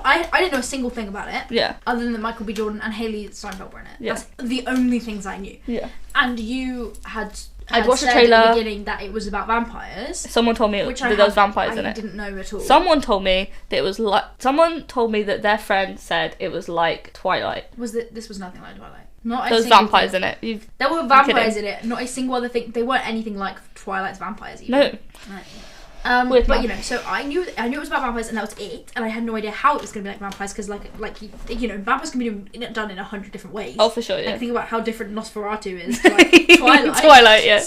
I didn't know a single thing about it. Yeah. Other than that Michael B. Jordan and Haley Steinfeld were in it. Yeah. That's the only things I knew. Yeah. And you had I'd watched the said trailer. at the beginning that it was about vampires. Someone told me Which that there was vampires in I it. didn't know at all. Someone told me that it was like. Someone told me that their friend said it was like Twilight. This was nothing like Twilight. Not a There was single vampires thing. in it. There were vampires in it. Not a single other thing. They weren't anything like Twilight's vampires either. No. But man. you know, so I knew it was about vampires, and that was it. And I had no idea how it was going to be like vampires, because like you know, vampires can be done in 100 different ways. Oh, for sure, yeah. Like, think about how different Nosferatu is to like Twilight. Twilight, yeah.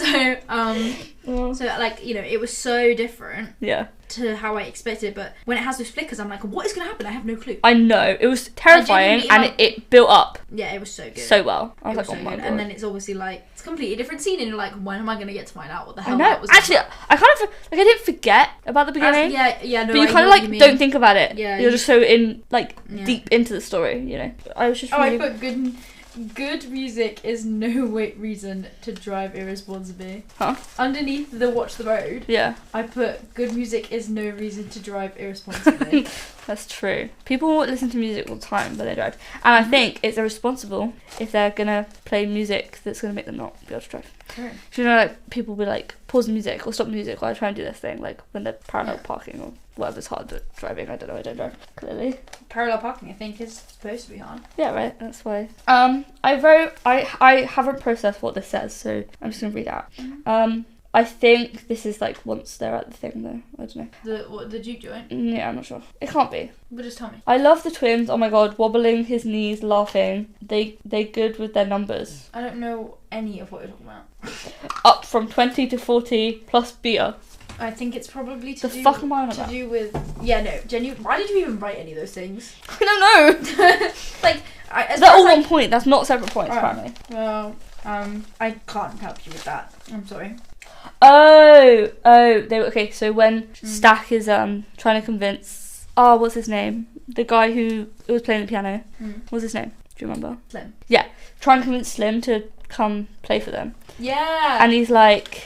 So like, you know, it was so different Yeah. to how I expected. But when it has those flickers, I'm like, what is going to happen? I have no clue. I know. It was terrifying, genuinely, and it built up Yeah, it was so good. so well. I It was was like, so oh my good. god. And then it's obviously like it's a completely different scene, and you're like, when am I going to get to find out what the I hell know. that was? Actually, about? I kind of like I didn't forget about the beginning. Yeah, no. But you I kind know of what you like mean. don't think about it. Yeah, You're you- just so in like Yeah. deep into the story, you know. I was just Oh, really. I put good music is no reason to drive irresponsibly. Huh? Underneath the watch the road, Yeah, I put good music is no reason to drive irresponsibly. that's true. People listen to music all the time, but they drive. And I think it's irresponsible if they're gonna play music that's gonna make them not be able to drive. Correct. Do you know, like people will be like pause the music or stop the music while I try and do this thing, like when they're parallel parking or whatever's hard at driving. I don't know. I don't drive clearly. Parallel parking, I think, is supposed to be hard. Yeah, right. That's why. I haven't processed what this says, so I'm just gonna read it out. I think this is like once they're at the thing though. I don't know. The juke joint? Yeah, I'm not sure. It can't be. But just tell me. I love the twins. Oh my god, wobbling his knees, laughing. They good with their numbers. I don't know any of what you're talking about. Up from 20 to 40 plus beer. I think it's probably The fuck am I on about? do with genuine. Why did you even write any of those things? I don't know. Like, They're all on point. That's not separate points, apparently. Well, I can't help you with that. I'm sorry. Oh, okay. So when Stack is trying to convince, what's his name? The guy who was playing the piano. What's his name? Do you remember? Slim. Yeah, trying to convince Slim to come play for them. Yeah. And he's like,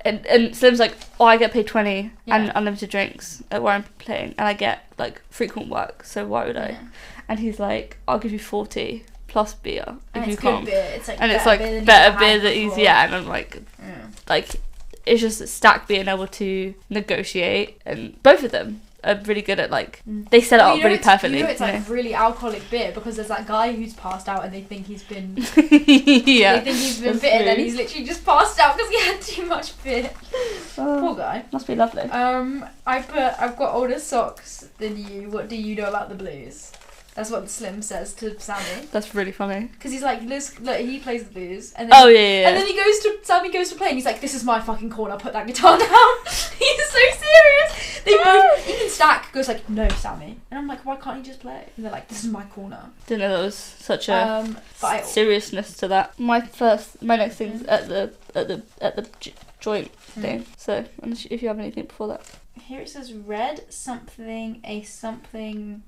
and Slim's like, oh, I get paid 20 and unlimited drinks at where I'm playing, and I get like frequent work. So why would I? Yeah. And he's like, I'll give you 40 plus beer if And you it's come. good beer. It's like And it's better like beer than better you've beer had that he's before. and I'm like, it's just that Stack being able to negotiate, and both of them are really good at like they set it up really perfectly. It's like really alcoholic beer, because there's that guy who's passed out and they think he's been yeah, they think he's been that's bitten, true. and he's literally just passed out because he had too much beer. Poor guy. Must be lovely. I've got older socks than you. What do you know about the blues? That's what Slim says to Sammy. That's really funny. Because he's like, look, he plays the blues, and then and then Sammy goes to play, and he's like, this is my fucking corner. Put that guitar down. He's so serious. They both, even Stack goes like, no, Sammy, and I'm like, why can't he just play? And they're like, this is my corner. Didn't know there was such a seriousness to that. My next thing's at the joint thing. So if you have anything before that. Here it says red something a something.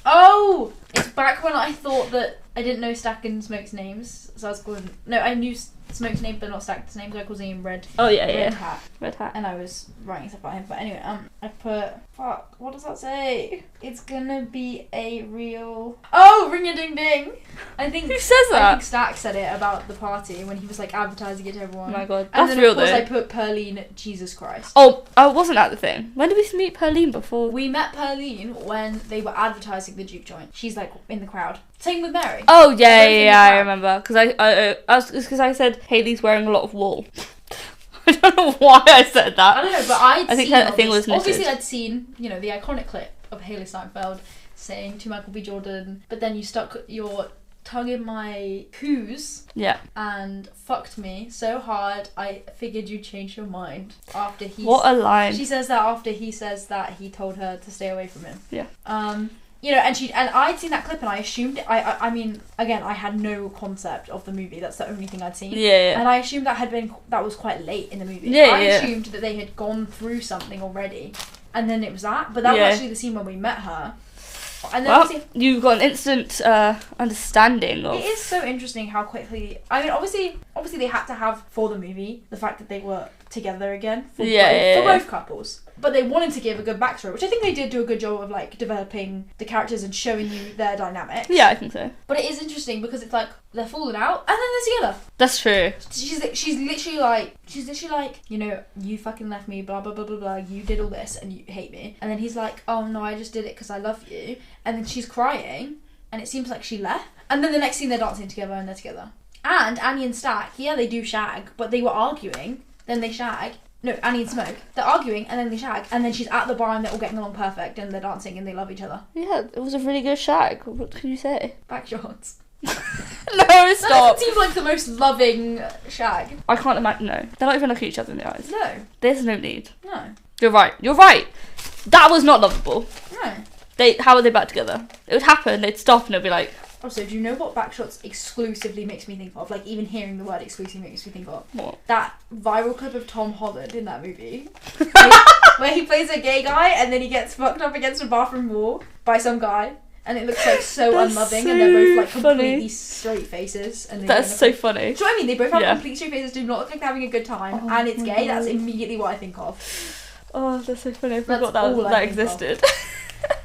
Oh, it's back when I thought that I didn't know Stack and Smoke's names, so I was calling... No, I knew Smoke's name, but not Stack's name, so I called him Red. Oh, yeah, Red Hat. Red Hat. And I was writing stuff about him. But anyway, I put... Fuck, what does that say? It's gonna be a real... Oh, ring-a-ding-ding! I think... Who says that? I think Stack said it about the party when he was, like, advertising it to everyone. Oh my god, and that's then, real of course, though. I put Pearline, Jesus Christ. Oh, I wasn't at the thing. When did we meet Pearline before? We met Pearline when they were advertising the Juke joint. She's, like, in the crowd. Same with Mary. Oh, yeah, Both in the yeah, I crowd. remember. Because I said Hayley's wearing a lot of wool. I don't know why I said that. I don't know, but I think seen that thing was knitted. obviously I'd seen, you know, the iconic clip of Hayley Steinfeld saying to Michael B. Jordan, but then you stuck your tongue in my coos Yeah. and fucked me so hard I figured you'd change your mind after he... What a line. She says that after he says that he told her to stay away from him. Yeah. You know, and I'd seen that clip and I assumed I mean, again, I had no concept of the movie. That's the only thing I'd seen. Yeah. And I assumed that was quite late in the movie. Yeah, I yeah. assumed that they had gone through something already, and then it was that. But that Yeah. was actually the scene when we met her. And then Well, obviously, you've got an instant understanding of... it is so interesting how quickly. I mean, obviously they had to have for the movie the fact that they were together again for both couples. But they wanted to give a good backstory, which I think they did do a good job of, like, developing the characters and showing you their dynamics. Yeah, I think so. But it is interesting because it's like they're falling out and then they're together. That's true. She's literally like, you know, you fucking left me, blah blah blah blah blah. You did all this and you hate me. And then he's like, oh no, I just did it because I love you. And then she's crying, and it seems like she left. And then the next scene they're dancing together and they're together. And Annie and Stack, yeah, they do shag, but they were arguing. Then they shag. No, Annie and Smoke. They're arguing and then they shag. And then she's at the bar and they're all getting along perfect and they're dancing and they love each other. Yeah, it was a really good shag. What can you say? Backshots. No, That stop. seems like the most loving shag. I can't imagine. No, they're not even looking each other in the eyes. No. There's no need. No. You're right. That was not lovable. No. How were they back together? It would happen. They'd stop and it'd be like, Also, do you know what Backshots exclusively makes me think of? Like, even hearing the word exclusively makes me think of? what? That viral clip of Tom Holland in that movie. where he plays a gay guy and then he gets fucked up against a bathroom wall by some guy. And it looks like so That's unloving so and they're both like completely funny. straight faces. And they That's don't so look funny. Do you know what I mean? They both have Yeah. complete straight faces, do not look like they're having a good time, Oh and it's my gay. That's God. immediately what I think of. Oh, that's so funny. I That's forgot all I that think of. existed.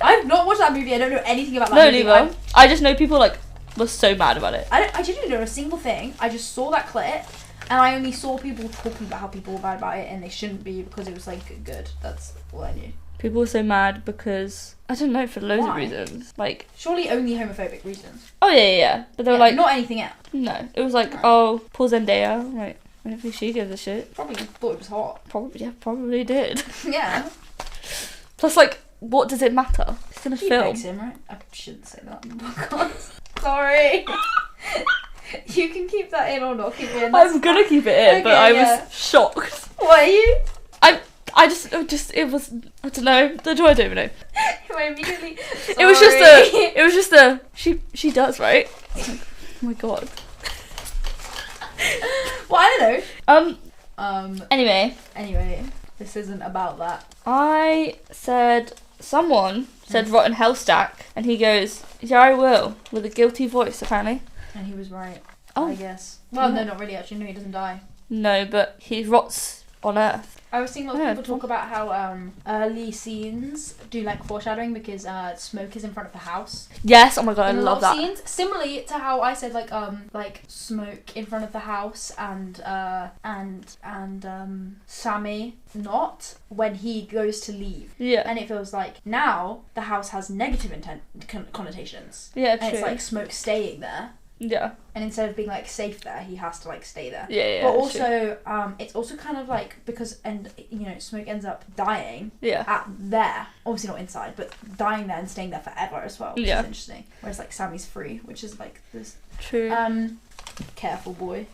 I've not watched that movie, I don't know anything about that No, movie. neither. I just know people like were so mad about it. I didn't know a single thing. I just saw that clip, and I only saw people talking about how people were bad about it, and they shouldn't be because it was like good. That's all I knew. People were so mad because I don't know, for loads of Why? reasons. Like, Surely only homophobic reasons. oh yeah. But they were Yeah, like, not anything else. no. It was like, No. oh, poor Zendaya. I'm like, I don't think she gives a shit. Probably thought it was hot. Probably did. Yeah. Plus, like, what does it matter? It's in a He film. begs him, right? I shouldn't say that on the podcast. Sorry. You can keep that in or not keep it in. I'm gonna keep it in, but Okay, I yeah. was shocked. What are you? It was, I don't know. I don't even know. I immediately. It was just a, she does, right? It's like, oh my god. Well, I don't know. Anyway, This isn't about that. someone said rotten hell stack, and he goes, yeah, I will, with a guilty voice, apparently. And he was right. Oh. I guess. Well, Yeah. no, not really. Actually, no, he doesn't die. No, but he rots on Earth. I was seeing lots Yeah, of people talk about how early scenes do like foreshadowing because Smoke is in front of the house. Yes, oh my god, I In a love lot of that. scenes, similarly to how I said like Smoke in front of the house and Sammy not when he goes to leave. Yeah. And it feels like now the house has negative connotations. Yeah, And true. it's like Smoke staying there. Yeah. And instead of being like safe there, he has to like stay there. Yeah, But that's true. also, it's also kind of like because Smoke ends up dying Yeah. at there, obviously not inside, but dying there and staying there forever as well, which Yeah. is interesting. Whereas like Sammy's free, which is like this. True. Careful boy.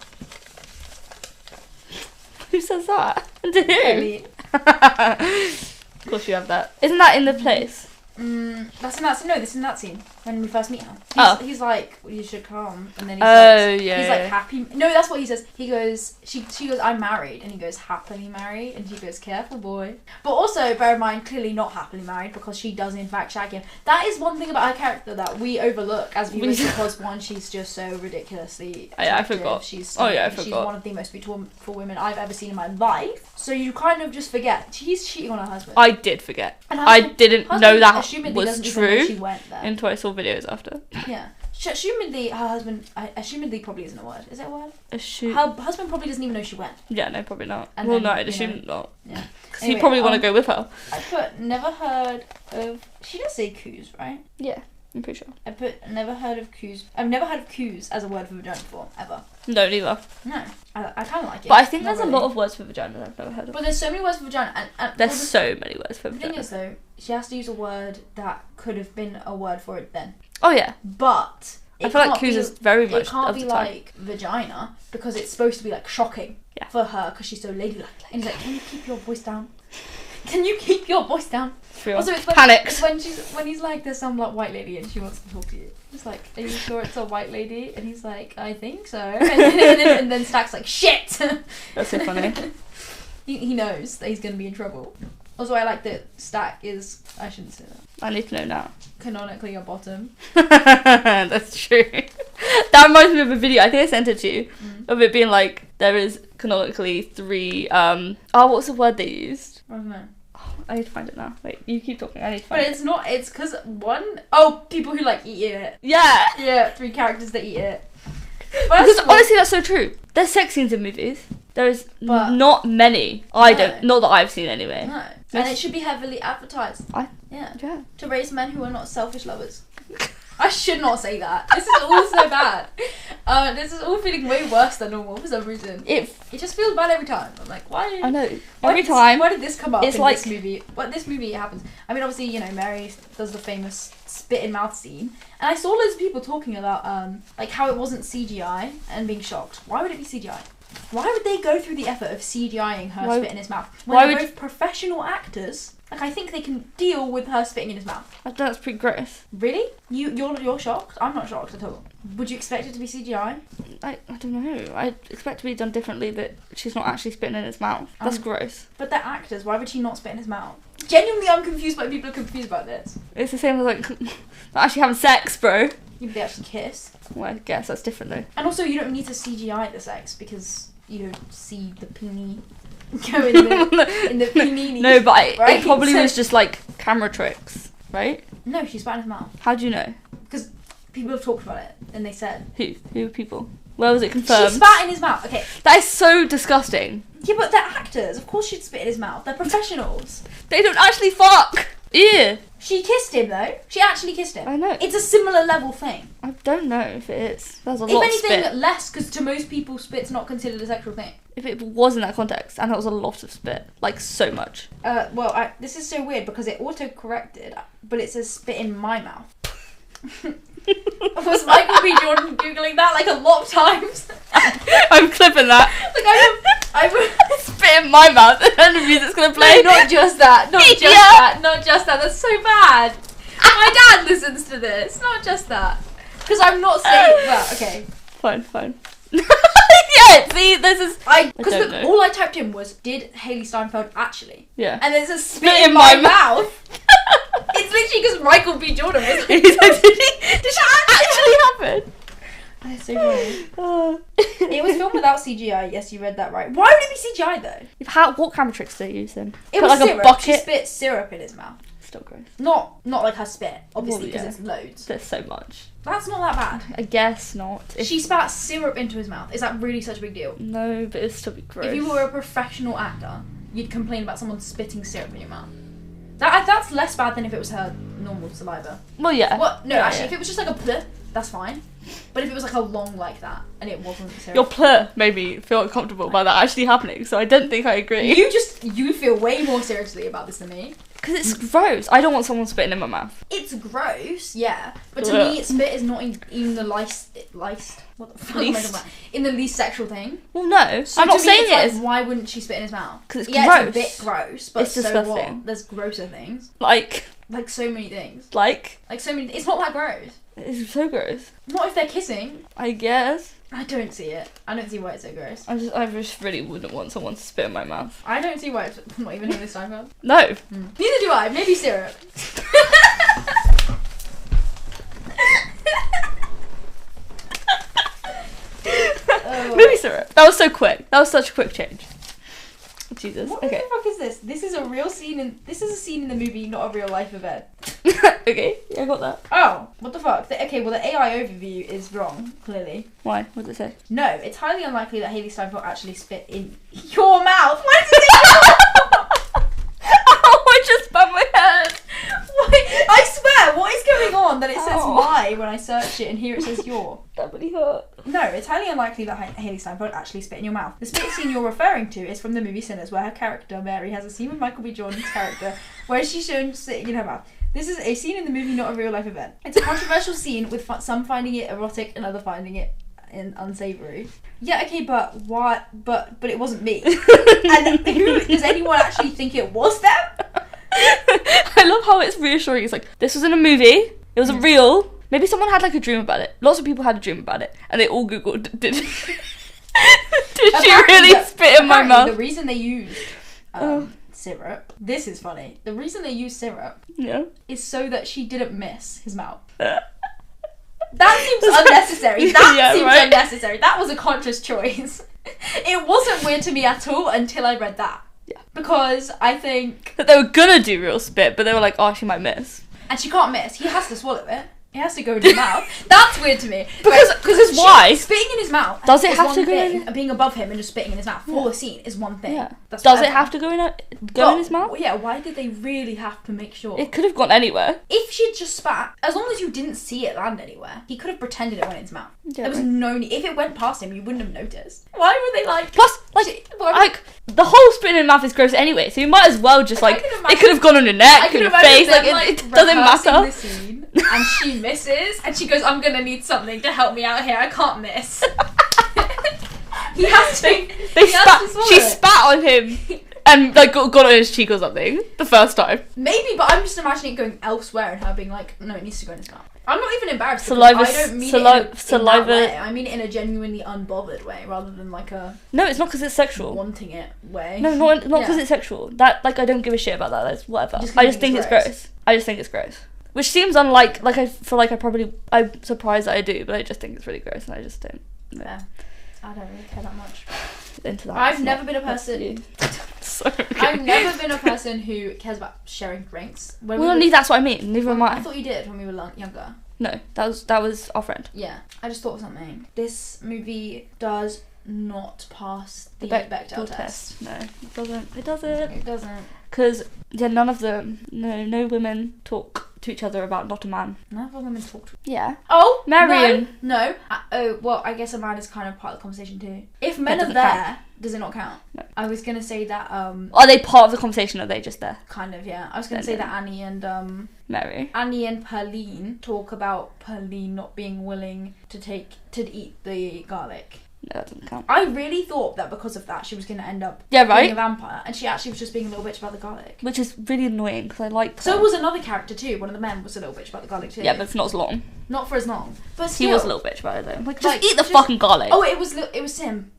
Who says that? To who? I mean, Of course you have that. Isn't that in the place? that's in that scene. No, this is in that scene. when we first meet her. He's like, well, you should come, and then he's like happy. No, that's what he says. He goes, she goes, I'm married, and he goes, happily married, and she goes, careful boy. But also bear in mind, clearly not happily married, because she does in fact shag him. That is one thing about her character that we overlook as viewers, because one, she's just so ridiculously attractive. I forgot. She's She's one of the most beautiful women I've ever seen in my life. So you kind of just forget she's cheating on her husband. I did forget. I didn't know that was true she went there until I saw videos after. Yeah. Assumedly, her husband... assumedly probably isn't a word. Is it a word? Her husband probably doesn't even know she went. Yeah, no, probably not. And well, then, no, I'd assume not. Yeah. Because he'd probably want to go with her. I put, never heard of... She does say coos, right? Yeah, I'm pretty sure. I put, never heard of coos. I've never heard of coos as a word for vagina before, ever. No, neither. No. I kind of like it. But I think there's a lot of words for vagina that I've never heard of. But there's so many words for vagina. And there's so many words for vagina. The thing is, though, she has to use a word that could have been a word for it then. Oh, yeah. But... I feel like coos is very much it can't of be the time. like vagina, because it's supposed to be like shocking for her, because she's so ladylike. And he's like, can you keep your voice down? Can you keep your voice down? Also, it's panicked when he's like, there's some like white lady and she wants to talk to you. It's like, are you sure it's a white lady? And he's like, I think so. And then Stack's like, shit. That's so funny. he knows that he's gonna be in trouble. Also, I like that Stack is... I shouldn't say that. I need to know now. Canonically a bottom. That's true. That reminds me of a video, I think I sent it to you, of it being like, there is canonically 3... what's the word they used? I don't know. Oh, I need to find it now. Wait, you keep talking, I need to find it. But it's not... It's because one... Oh, people who like eat it. Yeah! Yeah, 3 characters that eat it. Because honestly, that's so true. There's sex scenes in movies. There's not many. Not that I've seen anyway. No. And it should be heavily advertised. Yeah. To raise men who are not selfish lovers. I should not say that. This is all so bad. This is all feeling way worse than normal for some reason. It just feels bad every time. I'm like, why? I know. Every time. Why did this come up in like, this movie? This movie happens. I mean, obviously, Mary does the famous spit in mouth scene. And I saw loads of people talking about like how it wasn't CGI and being shocked. Why would it be CGI? Why would they go through the effort of CGIing her spit in his mouth? When they're both professional actors, like I think they can deal with her spitting in his mouth. I think that's pretty gross. Really? You're shocked? I'm not shocked at all. Would you expect it to be CGI? I don't know. I expect it to be done differently, that she's not actually spitting in his mouth. That's gross. But they're actors. Why would she not spit in his mouth? Genuinely, I'm confused by people are confused about this. It's the same as like not actually having sex, bro. They actually kiss. Well, I guess that's different though. And also, you don't need to CGI the sex because you don't see the peenie go in the peenie. No, but it probably was just like camera tricks, right? No, she spat in his mouth. How do you know? Because people have talked about it and they said. Who are people? Where was it confirmed? She spat in his mouth. Okay. That is so disgusting. Yeah, but they're actors. Of course she'd spit in his mouth. They're professionals. They don't actually fuck. Ew. She kissed him though. She actually kissed him. I know. It's a similar level thing. I don't know if it is. There's a lot of spit. If anything, less, because to most people, spit's not considered a sexual thing. If it was in that context, and that was a lot of spit, like so much. This is so weird because it auto-corrected, but it says spit in my mouth. Was Michael B. Jordan googling that like a lot of times? I'm clipping that. Like I'm spit in my mouth and the music's gonna play. No, not just that. Not just that. That's so bad. My dad listens to this. Not just that. Because I'm not saying. Well, okay. Fine. Yeah, see, this is. Because all I typed in was, did Haley Steinfeld actually? Yeah. And there's a spit in my mouth. It's literally because Michael B. Jordan was like, did that actually happen? That's so funny. It was filmed without CGI. Yes, you read that right. Why would it be CGI though? What camera tricks do they use then? It was like syrup. A bucket. She spit syrup in his mouth. Still gross. Not like her spit, obviously, because it's loads. There's so much. That's not that bad. I guess not. She spat syrup into his mouth. Is that really such a big deal? No, but it's still gross. If you were a professional actor, you'd complain about someone spitting syrup in your mouth. That's less bad than if it was her normal saliva. Well, yeah. If it was just like a bleh, that's fine. But if it was like a long like that and it wasn't syrup. Your plur made me feel uncomfortable by that actually happening, so I don't think I agree. You feel way more seriously about this than me. Because it's gross. I don't want someone spitting in my mouth. It's gross, yeah. But to me, spit is not even the least. What the fuck am I talking about? In the least sexual thing. Well, no. So I'm not saying it is. Like, why wouldn't she spit in his mouth? Because it's gross. It's a bit gross, but it's disgusting. What? There's grosser things. Like Like so many things. Like so many. It's not that gross. it's so gross. Not if they're kissing. I guess. I don't see it. I don't see why it's so gross. I just really wouldn't want someone to spit in my mouth. I don't see why it's not even Haley Steinfeld. No. Neither do I. Maybe syrup. Maybe syrup. That was so quick. That was such a quick change. Jesus. What Okay. the fuck is this? This is a real scene this is a scene in the movie, not a real life event. Okay. Yeah, I got that. Oh, what the fuck? Okay, well the AI overview is wrong, clearly. Why? What did it say? No, it's highly unlikely that Haley Steinfeld actually spit in your mouth. Why does it say Oh, I just bumped my head. Why? I swear, what is going on that it says Ow. my when I search it and here it says your? That really hurt. No, it's highly unlikely that Haley Steinfeld actually spit in your mouth. The spit scene you're referring to is from the movie Sinners, where her character, Mary, has a scene with Michael B. Jordan's character where she's shown spitting in her mouth. This is a scene in the movie, not a real life event. It's a controversial scene with some finding it erotic and other finding it unsavory. Yeah, okay, but what? But it wasn't me. And does anyone actually think it was them? I love how it's reassuring. It's like, this was in a movie. It wasn't real. Maybe someone had like a dream about it. Lots of people had a dream about it, and they all googled, did she really spit in my mouth? The reason they used syrup. This is funny. The reason they used syrup is so that she didn't miss his mouth. That seems unnecessary. Unnecessary. That was a conscious choice. It wasn't weird to me at all until I read that. Yeah. Because I think that they were gonna do real spit, but they were like, oh, she might miss. And she can't miss. He has to swallow it. It has to go in his mouth. That's weird to me. Because why? Spitting in his mouth. Does it have to go in? Being above him and just spitting in his mouth for the scene is one thing. Yeah. That's Does it have to go in his mouth? Yeah. Why did they really have to make sure? It could have gone anywhere. If she'd just spat, as long as you didn't see it land anywhere, he could have pretended it went in his mouth. Yeah, there was no need. If it went past him, you wouldn't have noticed. Why were they like? Plus, like the whole spit in his mouth is gross anyway, so you might as well just like it could have gone on your neck, on your face. Like it doesn't matter. The scene, and she misses, and she goes, "I'm gonna need something to help me out here. I can't miss." He has to. She spat on him. And like got on his cheek or something the first time. Maybe, but I'm just imagining it going elsewhere and her being like, no, it needs to go in his mouth. I'm not even embarrassed. Saliva. I don't mean it in that way. I mean it in a genuinely unbothered way, rather than like a. No, it's not because it's sexual. Wanting it way. No, not because it's sexual. That I don't give a shit about that. That's whatever. I just think it's gross. I just think it's gross. Which seems unlike. Like I feel like I'm surprised that I do, but I just think it's really gross, and I just don't. No. Yeah. I don't really care that much. Into that. I've never been a person. I've never been a person who cares about sharing drinks. That's what I mean. Neither am I. I thought you did when we were younger. No, that was our friend. Yeah, I just thought of something. This movie does not pass the Bechdel test. No, it doesn't. It doesn't. It doesn't. Because none of them, no women talk to each other about not a man. None of the women talk to. Yeah. Oh, Marion. No. Well, I guess a man is kind of part of the conversation too. If men are there, does it not count? No. I was gonna say that. Are they part of the conversation? Or are they just there? Kind of, yeah. I was gonna say that Annie and Mary. Annie and Pauline talk about Pauline not being willing to eat the garlic. No, that doesn't count. I really thought that because of that she was going to end up being a vampire, and she actually was just being a little bitch about the garlic. Which is really annoying because I like her. So was another character too. One of the men was a little bitch about the garlic too. Yeah, but it's not as long. Not for as long. But still. He was a little bitch about it though. Like, just eat the fucking garlic. Oh, it was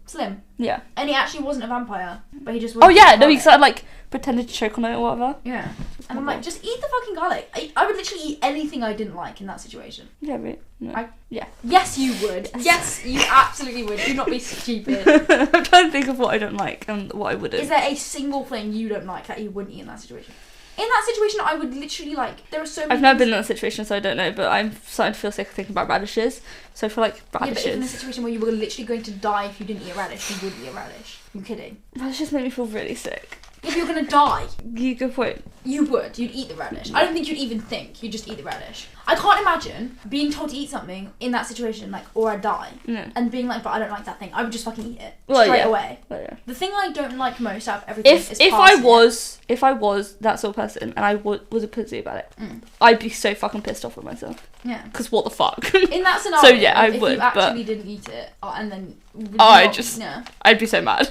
Slim. Yeah. And he actually wasn't a vampire, but he just. Oh yeah, no, he started like pretended to choke on it or whatever. Yeah. And I'm like, just eat the fucking garlic. I would literally eat anything I didn't like in that situation. Yeah, right. No. Yeah. Yes, you would. Yes, you absolutely would. Do not be stupid. I'm trying to think of what I don't like and what I wouldn't. Is there a single thing you don't like that you wouldn't eat in that situation? In that situation, I would literally like. There are so many. I've never been in that situation, so I don't know. But I'm starting to feel sick of thinking about radishes. So I feel like radishes. Yeah, but in a situation where you were literally going to die if you didn't eat a radish, you would eat a radish. I'm kidding. Radishes make me feel really sick. If you're gonna die, good point. You would. You'd eat the radish. I don't think you'd even think. You'd just eat the radish. I can't imagine being told to eat something in that situation, like, or I die, and being like, but I don't like that thing. I would just fucking eat it straight away. Well, yeah. The thing I don't like most out of everything is if I was that sort of person and I was a pussy about it, I'd be so fucking pissed off with myself. Yeah. Because what the fuck? In that scenario, so yeah, I if would. you actually didn't eat it, and then I'd be so mad.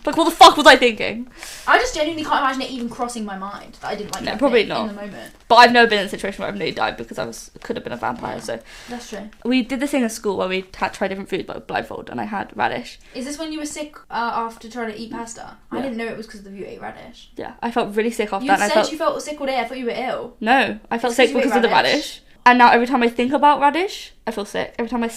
Like, what the fuck was I thinking? I just genuinely can't imagine it even crossing my mind that I didn't like that probably thing not. in the moment. But I've never been in a situation where I've nearly died because could have been a vampire. So that's true. We did this thing in school where we had to try different foods but blindfold, and I had radish. Is this when you were sick after trying to eat pasta? Yeah. I didn't know it was because of you ate radish. Yeah, I felt really sick after You that. said you felt sick all day. I thought you were ill. No, I felt It's sick 'cause you ate because of the radish. radish. And now every time I think about radish, I feel sick. Every time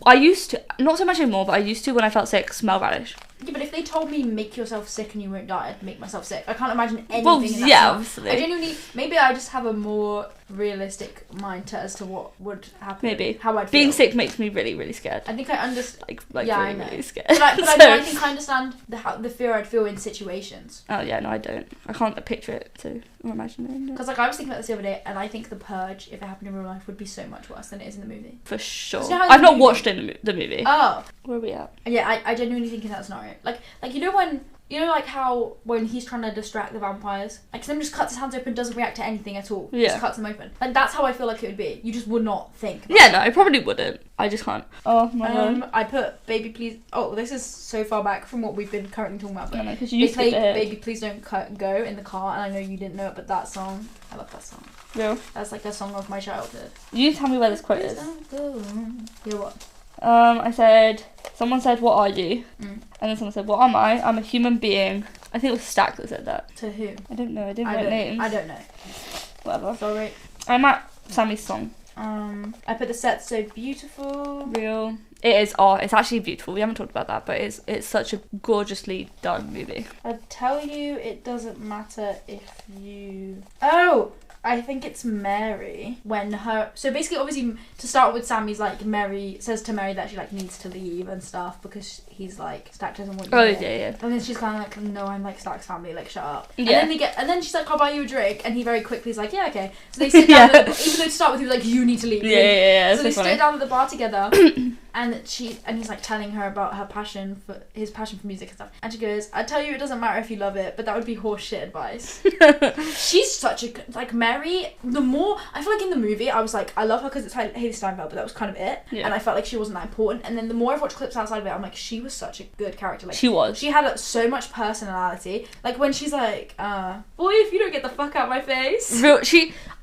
I used to, not so much anymore, but I used to, when I felt sick, smell radish. Yeah, but if they told me make yourself sick and you won't die, I'd make myself sick. I can't imagine anything Well, in that yeah, smell. obviously. I genuinely, maybe I just have a more realistic mind as to what would happen. Maybe. How I'd Being feel. sick makes me really, really scared. I think I understand. Like yeah, really, I know. really scared. But I think I understand the fear I'd feel in situations. Oh yeah, no, I don't. I can't picture it or imagine it. Because like I was thinking about this the other day, and I think The Purge, if it happened in real life, would be so much worse than it is in the movie. For sure. You know how I've not movie- watched the movie. Oh. Where are we at? Yeah, I genuinely think in that scenario. Like you know when... You know, like how when he's trying to distract the vampires, like Sim just cuts his hands open, doesn't react to anything at all. Yeah. Just cuts them open. Like that's how I feel like it would be. You just would not think. Yeah, no, I probably wouldn't. I just can't. Oh my god. I put Baby Please. Oh, this is so far back from what we've been currently talking about. But I know, 'cause you they used to played get it. Baby Please Don't Go in the car, and I know you didn't know it, but that song, I love that song. Yeah. That's like a song of my childhood. You tell me where this quote Please is. don't go. Yeah, what? I said, someone said, "What are you?" Mm. And then someone said, "What am I? I'm a human being." I think it was Stack that said that. To who? I don't know. I didn't write names. I don't know. Whatever. Sorry. I'm at Sammy's song. I put the set so beautiful. Real. It is art. It's actually beautiful. We haven't talked about that, but it's such a gorgeously done movie. I tell you, it doesn't matter if you. Oh, I think it's Mary when her. So basically, obviously, to start with, Sammy's like Mary says to Mary that she like needs to leave and stuff because he's like Stack doesn't want you. Oh here. yeah. And then she's kind of like, no, I'm like Stack's family, like shut up. Yeah. And then she's like, I'll buy you a drink, and he very quickly is like, yeah, okay. So they sit down, even though to start with he was like, you need to leave. Yeah. So they sit down at the bar together, and he's like telling her about his passion for music and stuff. And she goes, I tell you, it doesn't matter if you love it, but that would be horseshit advice. She's such a like Mary. The more I feel like in the movie, I was like, I love her because it's Hailey Steinfeld, but that was kind of it. Yeah. And I felt like she wasn't that important. And then the more I've watched clips outside of it, I'm like, she was such a good character. Like she was. She had so much personality. Like when she's like, boy, if you don't get the fuck out of my face. Real.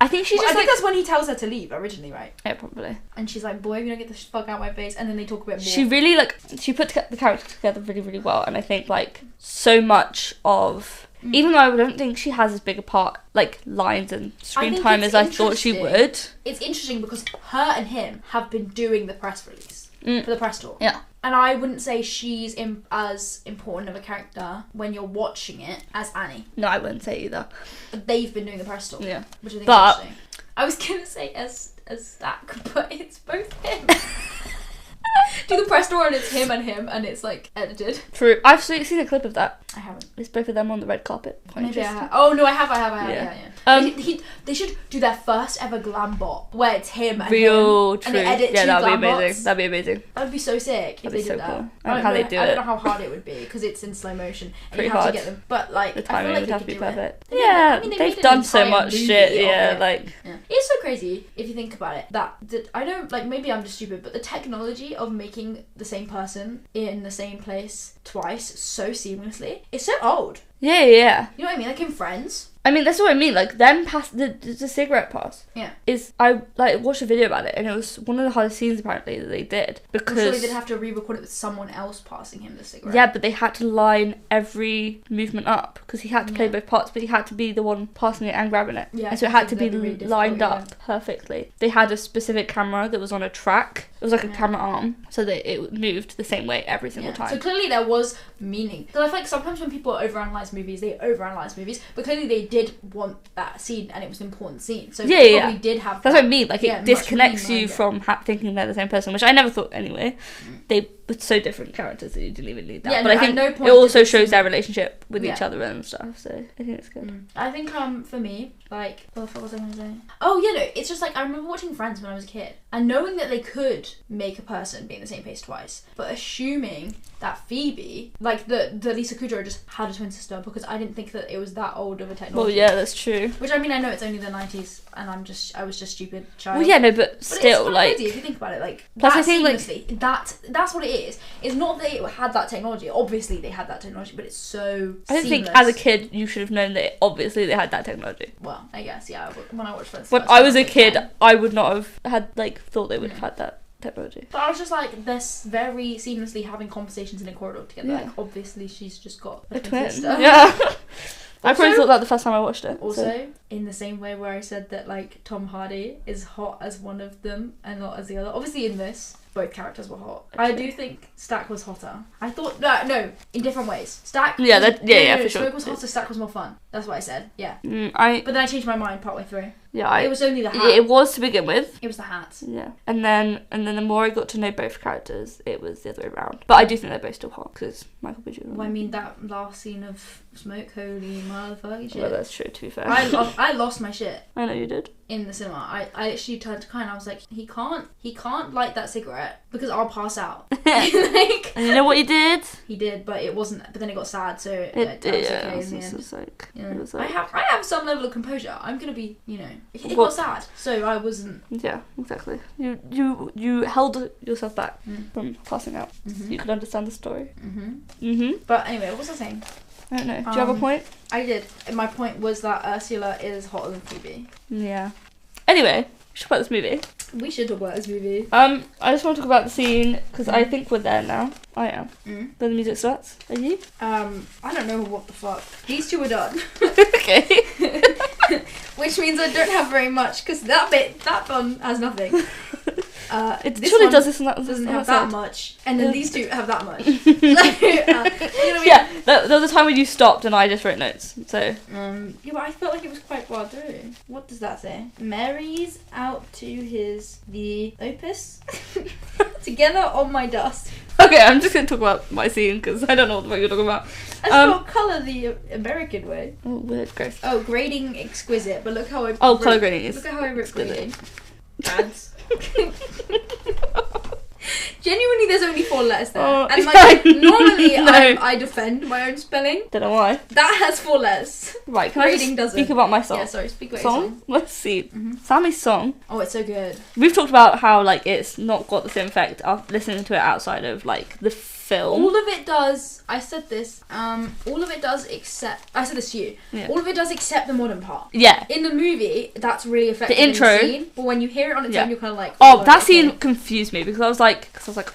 I think that's when he tells her to leave originally, right? Yeah, probably. And she's like, boy, if you don't get the fuck out of my face. And then they talk a bit more. She really she put the character together really, really well. And I think like so much of. Even though I don't think she has as big a part, like lines and screen time as I thought she would. It's interesting because her and him have been doing the press release for the press tour. Yeah. And I wouldn't say she's as important of a character when you're watching it as Annie. No, I wouldn't say either. But they've been doing the press tour. Yeah. Which I think is interesting. I was going to say as Stack, but it's both him. Do the press tour and it's him and it's like edited. True. I've seen a clip of that. I haven't. It's both of them on the red carpet. Quite Maybe I interesting. have. Oh no, I have. Yeah. They should do their first ever glam bot where it's him and Real him, true. and they edit Yeah, two that'd be glam amazing. bots. That'd be amazing. That would be so sick if That'd they be so did that. cool. I don't know how they do I it. don't know how hard it would be because it's in slow motion and Pretty you have hard. to get them. But like, The I feel timing like would they have to could be do it. perfect. I Yeah, mean, they they've made an done so entire much movie shit. of Yeah, it. like. Yeah. It's so crazy if you think about it. That I know, like maybe I'm just stupid, but the technology of making the same person in the same place twice so seamlessly is so old. Yeah. You know what I mean? Like in Friends. I mean, that's what I mean. Like, them pass the cigarette pass. Yeah. I watched a video about it, and it was one of the hardest scenes apparently that they did because. Well, surely they'd have to re-record it with someone else passing him the cigarette. Yeah, but they had to line every movement up because he had to play both parts, but he had to be the one passing it and grabbing it. Yeah. And so it had to be that'd really difficult, lined yeah. up perfectly. They had a specific camera that was on a track. It was like a camera arm, so that it moved the same way every single time. So clearly there was meaning. Because I feel like sometimes when people overanalyze movies, but clearly they did want that scene and it was an important scene. So it probably did have That's what I mean. Like, it much disconnects meaning you behind from thinking they're the same person, which I never thought anyway. They were so different characters that you didn't even need that. Yeah, but no, I think at no point it also did it shows seem- their relationship with Yeah. each other and stuff. So I think it's good. I think for me, like, what the fuck was I gonna say? Oh yeah, no, it's just like I remember watching Friends when I was a kid and knowing that they could make a person be in the same place twice, but assuming that Phoebe, like the Lisa Kudrow, just had a twin sister because I didn't think that it was that old of a technology. Well, yeah, that's true. Which I mean, I know it's only the 90s, and I was just stupid child. Well, yeah, no, but But still, it's like, crazy if you think about it. Like, Plus, that I think, like- seamlessly, that's what it is not that it had that technology. Obviously they had that technology, but it's so I don't think seamless. as a kid you should have known that obviously they had that technology. Well, I guess, yeah. When I watched Friends, When I was a kid, I would not have had, like, thought they would have had that technology. But I was just like, they're very seamlessly having conversations in a corridor together. Yeah. Like, obviously she's just got A twin. sister. Yeah. I probably thought that the first time I watched it. Also, so. in the same way where I said that, like, Tom Hardy is hot as one of them and not as the other. Obviously in this, both characters were hot. Okay. I do think Stack was hotter. I thought, no, in different ways. Stack... Yeah, for sure. Smoke was hotter, Stack was more fun. That's what I said, yeah. But But then I changed my mind partway through. Yeah, it was only the hat. It was to begin with. It was the hat. Yeah, and then the more I got to know both characters, it was the other way around. But I do think they're both still hot because Michael B. Jordan. Well, I mean, that last scene of Smoke, holy motherfucking shit. Well, that's true. To be fair, I lost my shit I know you did. in the cinema. I actually turned to Kai and I was like, he can't light that cigarette because I'll pass out. Like, And you know what you did? he did, but it wasn't. But then it got sad, so It was did. okay Yeah, in the end. it was like, Yeah. it was like, I have some level of composure. I'm gonna be, it Well- got sad, so I wasn't. yeah, exactly. You held yourself back from passing out. Mm-hmm. You could understand the story. Mm-hmm. But anyway, what was I saying? I don't know. Do you have a point? I did. And my point was that Ursula is hotter than Phoebe. Yeah. Anyway, we should talk about this movie. We should talk about this movie. I just want to talk about the scene because I think we're there now. I am. Mm. When the music starts. Are you? I don't know what the fuck. These two are done. Okay. Which means I don't have very much because that one has nothing. It this surely one doesn't doesn't have have that much, and then these two have that much. Yeah, there was a time when you stopped and I just wrote notes. So. Yeah, but I felt like it was quite well through. What does that say? Mary's out to the opus together on my dust. Okay, I'm just gonna talk about my scene because I don't know what the fuck you're talking about. I spelled colour the American way. Oh, weird, gross. Oh, grading exquisite, but look how I. Oh, colour grading is. Look at how I wrote exquisite. grading. Ads. Genuinely, there's only 4 letters there, Oh, and like normally no. I defend my own spelling. Don't know why. That has 4 letters. Right, can I Grading just speak doesn't. about my song? Yeah, sorry, speak about your Song? Let's see. Mhm. Sammy's song. Oh, it's so good. We've talked about how like it's not got the same effect after listening to it outside of like the film. All of it does. I said this. All of it does except. I said this to you. Yeah. All of it does except the modern part. Yeah. In the movie, that's really effective. The intro. In the scene, but when you hear it on its Yeah. own, you're kind of like. Oh, that okay. scene confused me because I was like,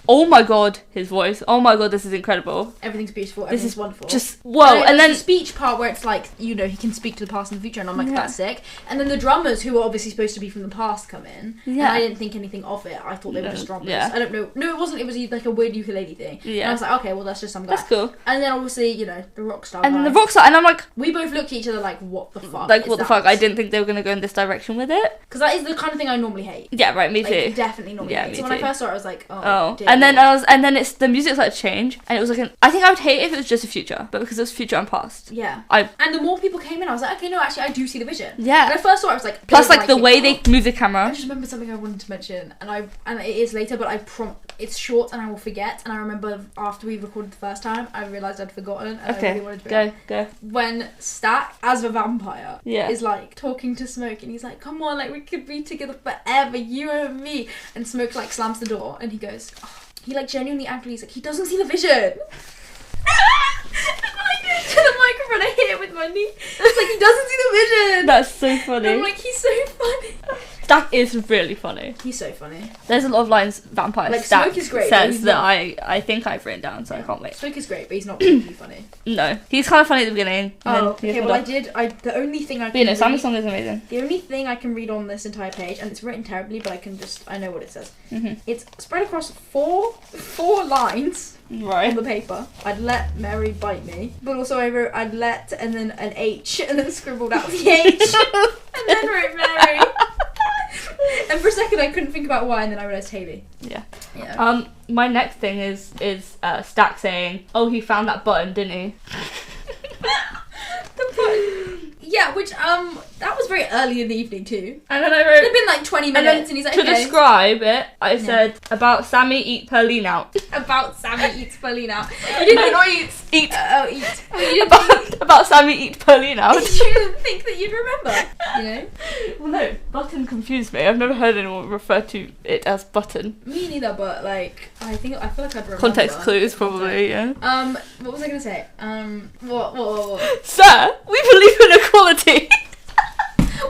oh my god, his voice. Oh my god, this is incredible. Everything's beautiful. This Everything's is wonderful. Just whoa, and then the speech part where it's like, he can speak to the past and the future, and I'm like, Yeah. that's sick. And then the drummers, who are obviously supposed to be from the past, come in. And Yeah. I didn't think anything of it. I thought they were No, just drummers. yeah. I don't know. No, it wasn't. It was like a weird ukulele thing. Yeah. And I was like, okay, well, that's just some guy. that's cool. And then obviously, the rock star. And then guy. the rock star, and I'm like, We both looked at each other like, what the fuck? like is what the that? fuck? I didn't think they were gonna go in this direction with it. Because that is the kind of thing I normally hate. Yeah, right. Me Like, too. definitely normally Yeah, hate. me So when I too. first saw it, I was like, oh. Oh, dear and then Lord. it's the music started to change, and it was like I think I would hate it if it was just a future, but because it was future and past. Yeah. I- And the more people came in, I was like, okay, no, actually, I do see the vision. Yeah. When I first saw it, I was like, Plus, don't like the it. way they move the I camera. just remembered something I wanted to mention, and it is later, but it's short and I will forget. And I remember after we recorded the first time, I realised I'd forgotten, and I really Okay, wanted to go. when Stack, as a vampire, Yeah. is like talking to Smoke, and he's like, come on, like we could be together forever, you and me. And Smoke like slams the door, and he goes, he like genuinely actually, he's like, he doesn't see the vision. And when I go to the microphone, I hit it with my knee. It's like, he doesn't see the vision. That's so And I'm funny. like, he's so funny. That is really funny. He's so funny. There's a lot of lines Vampire Like, Stack Smoke is great, but says he's that not- I think I've written down, so I can't wait. Smoke is great, but he's not really funny. No, he's kind of funny at the beginning. And Oh, then okay. he Well, I gets did. The only thing I But you know, can Sammy's read, song is amazing. the only thing I can read on this entire page, and it's written terribly, but I know what it says. Mhm. It's spread across four lines on Right. the paper. I'd let Mary bite me, but also I wrote I'd let and then an H and then scribbled out the H and then wrote Mary. And for a second I couldn't think about why, and then I realised Haley. Yeah. Yeah. My next thing is Stack saying, "Oh, he found that button, didn't he?" The button. Yeah, which that was very early in the evening too. And then I wrote. It had been like 20 minutes, and he's like, to okay. describe it, I said about Sammy eat Pearline out. About Sammy eats Pauline out. You didn't not eat. Eat. Oh, eat. Oh, you didn't about Sammy eat Pearline out. You didn't think that you'd remember, you know? Well, no, button confused me. I've never heard anyone refer to it as button. Me neither, but like I feel like I'd remember. Context clues, probably. Yeah. What was I gonna say? What? Sir, we believe in equality.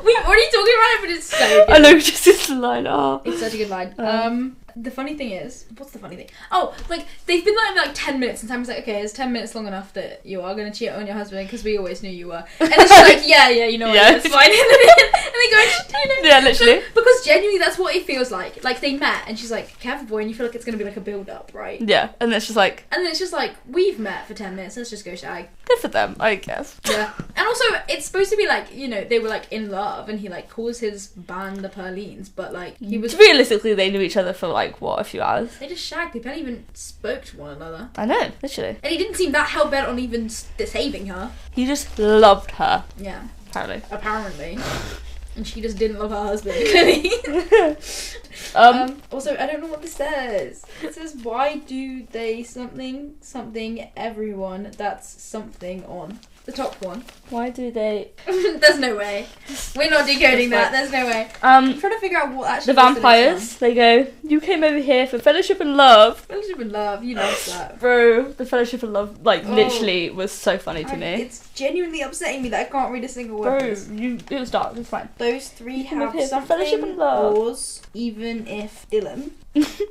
We're already talking about it, but it's so good. I know, just this line. Oh, it's such a good line. The funny thing is, what's the funny thing? Oh, like they've been like 10 minutes, and Sammy's like, okay, is 10 minutes long enough that you are gonna cheat on your husband? Because we always knew you were. And then she's like, yeah, you know what? Yeah. It's fine. And they go, yeah, literally. No, because genuinely, that's what it feels like. Like they met, and she's like, "Can I have a boy?" And you feel like it's gonna be like a build up, right? Yeah, and then it's just like. And then it's just like we've met for 10 minutes. Let's just go shag. Good for them, I guess. Yeah. And also, it's supposed to be like, you know, they were like in love, and he like calls his band the Pearlines, but like he was. Realistically, they knew each other for like what, a few hours. They just shagged. They barely even spoke to one another. I know, literally. And he didn't seem that hell bent on even saving her. He just loved her. Yeah. Apparently. And she just didn't love her husband, clearly. Also, I don't know what this says. It says, why do they something everyone that's something on? The top one. Why do they... There's no way. We're not decoding that. There's no way. I'm trying to figure out what actually... The vampires, they go, you came over here for fellowship and love. Fellowship and love, you love that. Bro, the fellowship and love, like, literally was so funny to me. It's genuinely upsetting me that I can't read a single Bro, word. it was dark, it's fine. Those three have something, fellowship and love. Pause, even if Dylan.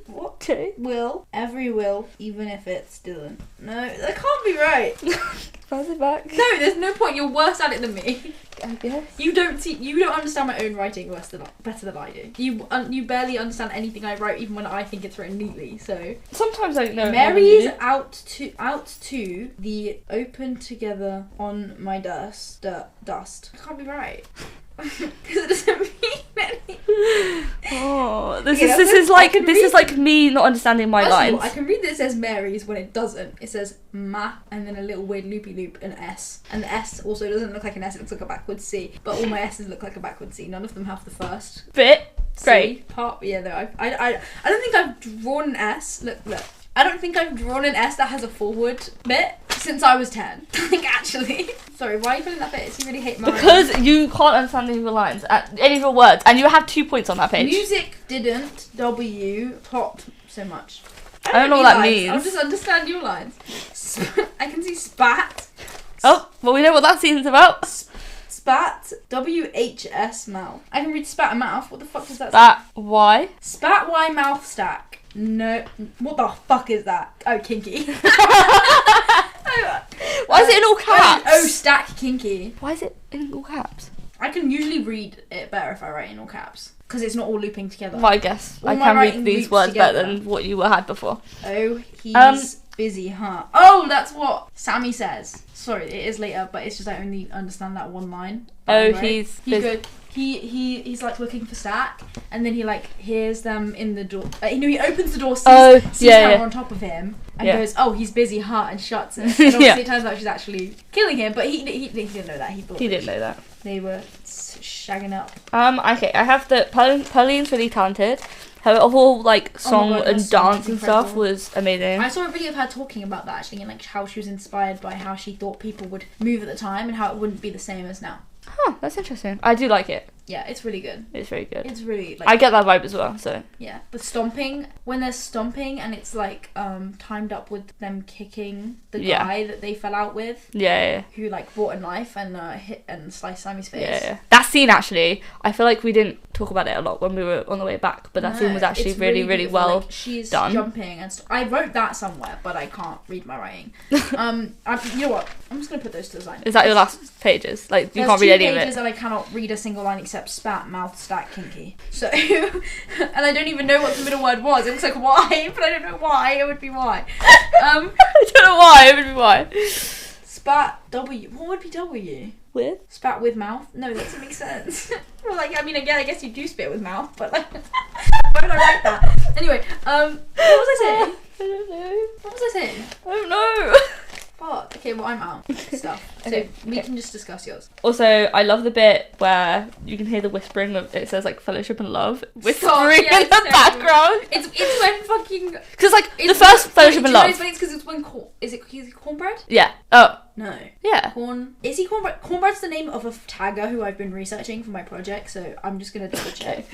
What? Okay. Every will, even if it's Dylan. No, that can't be right. Pass it back. No, there's no point. You're worse at it than me. I guess. You don't understand my own writing better than I do. You barely understand anything I write, even when I think it's written neatly. So sometimes I know. Mary's out to the open together on my dust. Dust. It can't be right. Because it doesn't mean anything. Oh, this is like me not understanding my lines. I can read that it says Mary's when it doesn't. It says ma and then a little weird loopy loop and S. And the S also doesn't look like an S, it looks like a backwards C. But all my S's look like a backwards C. None of them have the first bit. Great. C part. Yeah, no, I don't think I've drawn an S. Look. I don't think I've drawn an S that has a forward bit since I was 10. Like, actually. Sorry, why are you putting that face? You really hate my Because you can't understand any of your lines, any of your words, and you have 2 points on that page. Music didn't plot so much. I don't know what that means. I'll just understand your lines. I can see spat. Oh, well, we know what that scene's about. Spat, WHS mouth. I can read spat and mouth. What the fuck does that say? Y. Spat Y mouth stack. No, what the fuck is that? Oh, kinky. Why is it in all caps? Oh, stack kinky. Why is it in all caps? I can usually read it better if I write in all caps. Because it's not all looping together. Well, I guess I can read these words better than what you had before. Oh, he's busy, huh? Oh, that's what Sammy says. Sorry, it is later, but it's just I only understand that one line. Oh, he's busy. He's like looking for Stack, and then he like hears them in the door. He opens the door, sees her on top of him, and goes, "Oh, he's busy, huh?" and shuts it. And obviously, it turns out she's actually killing him, but he didn't know that. He didn't know that. They were shagging up. Okay, I have the Pauline's really talented. Her whole like song and dance and stuff was amazing. I saw a video of her talking about that actually, and like how she was inspired by how she thought people would move at the time and how it wouldn't be the same as now. Huh, that's interesting. I do like it. Yeah, it's really good. It's very good. It's really like, I get that vibe as well, so. Yeah. But stomping, when they're stomping and it's like timed up with them kicking the guy that they fell out with. Yeah. Who like brought a knife and hit and sliced Sammy's face. Yeah. That scene actually, I feel like we didn't talk about it a lot when we were on the way back, but that scene was actually really well like, she's done. Jumping and I wrote that somewhere, but I can't read my writing. You know what? I'm just gonna put those to the side. Is that your last pages? Like you can't read any of it. There's 2 pages and I cannot read a single line except spat, mouth, stack, kinky. So, and I don't even know what the middle word was. It looks like Y, but I don't know why. It would be Y. I don't know why. It would be Y. Spat W. What would be W? With? Spat with mouth? No, that doesn't make sense. Well, like, I mean, again, I guess you do spit with mouth, but like, why would I write that? Anyway, what was I saying? I don't know. What was I saying? I don't know. Fuck. Okay, well, I'm out. Stuff. So Okay, we okay. can just discuss yours. Also, I love the bit where you can hear the whispering of, it says like fellowship and love, whispering yeah, in the so background. It's when fucking... Because like the It's first when- fellowship do and you know love. It's funny? It's because it's when... Is he cornbread? Yeah. Oh, No. yeah. Is he cornbread? Cornbread's the name of a tagger who I've been researching for my project, so I'm just gonna double check.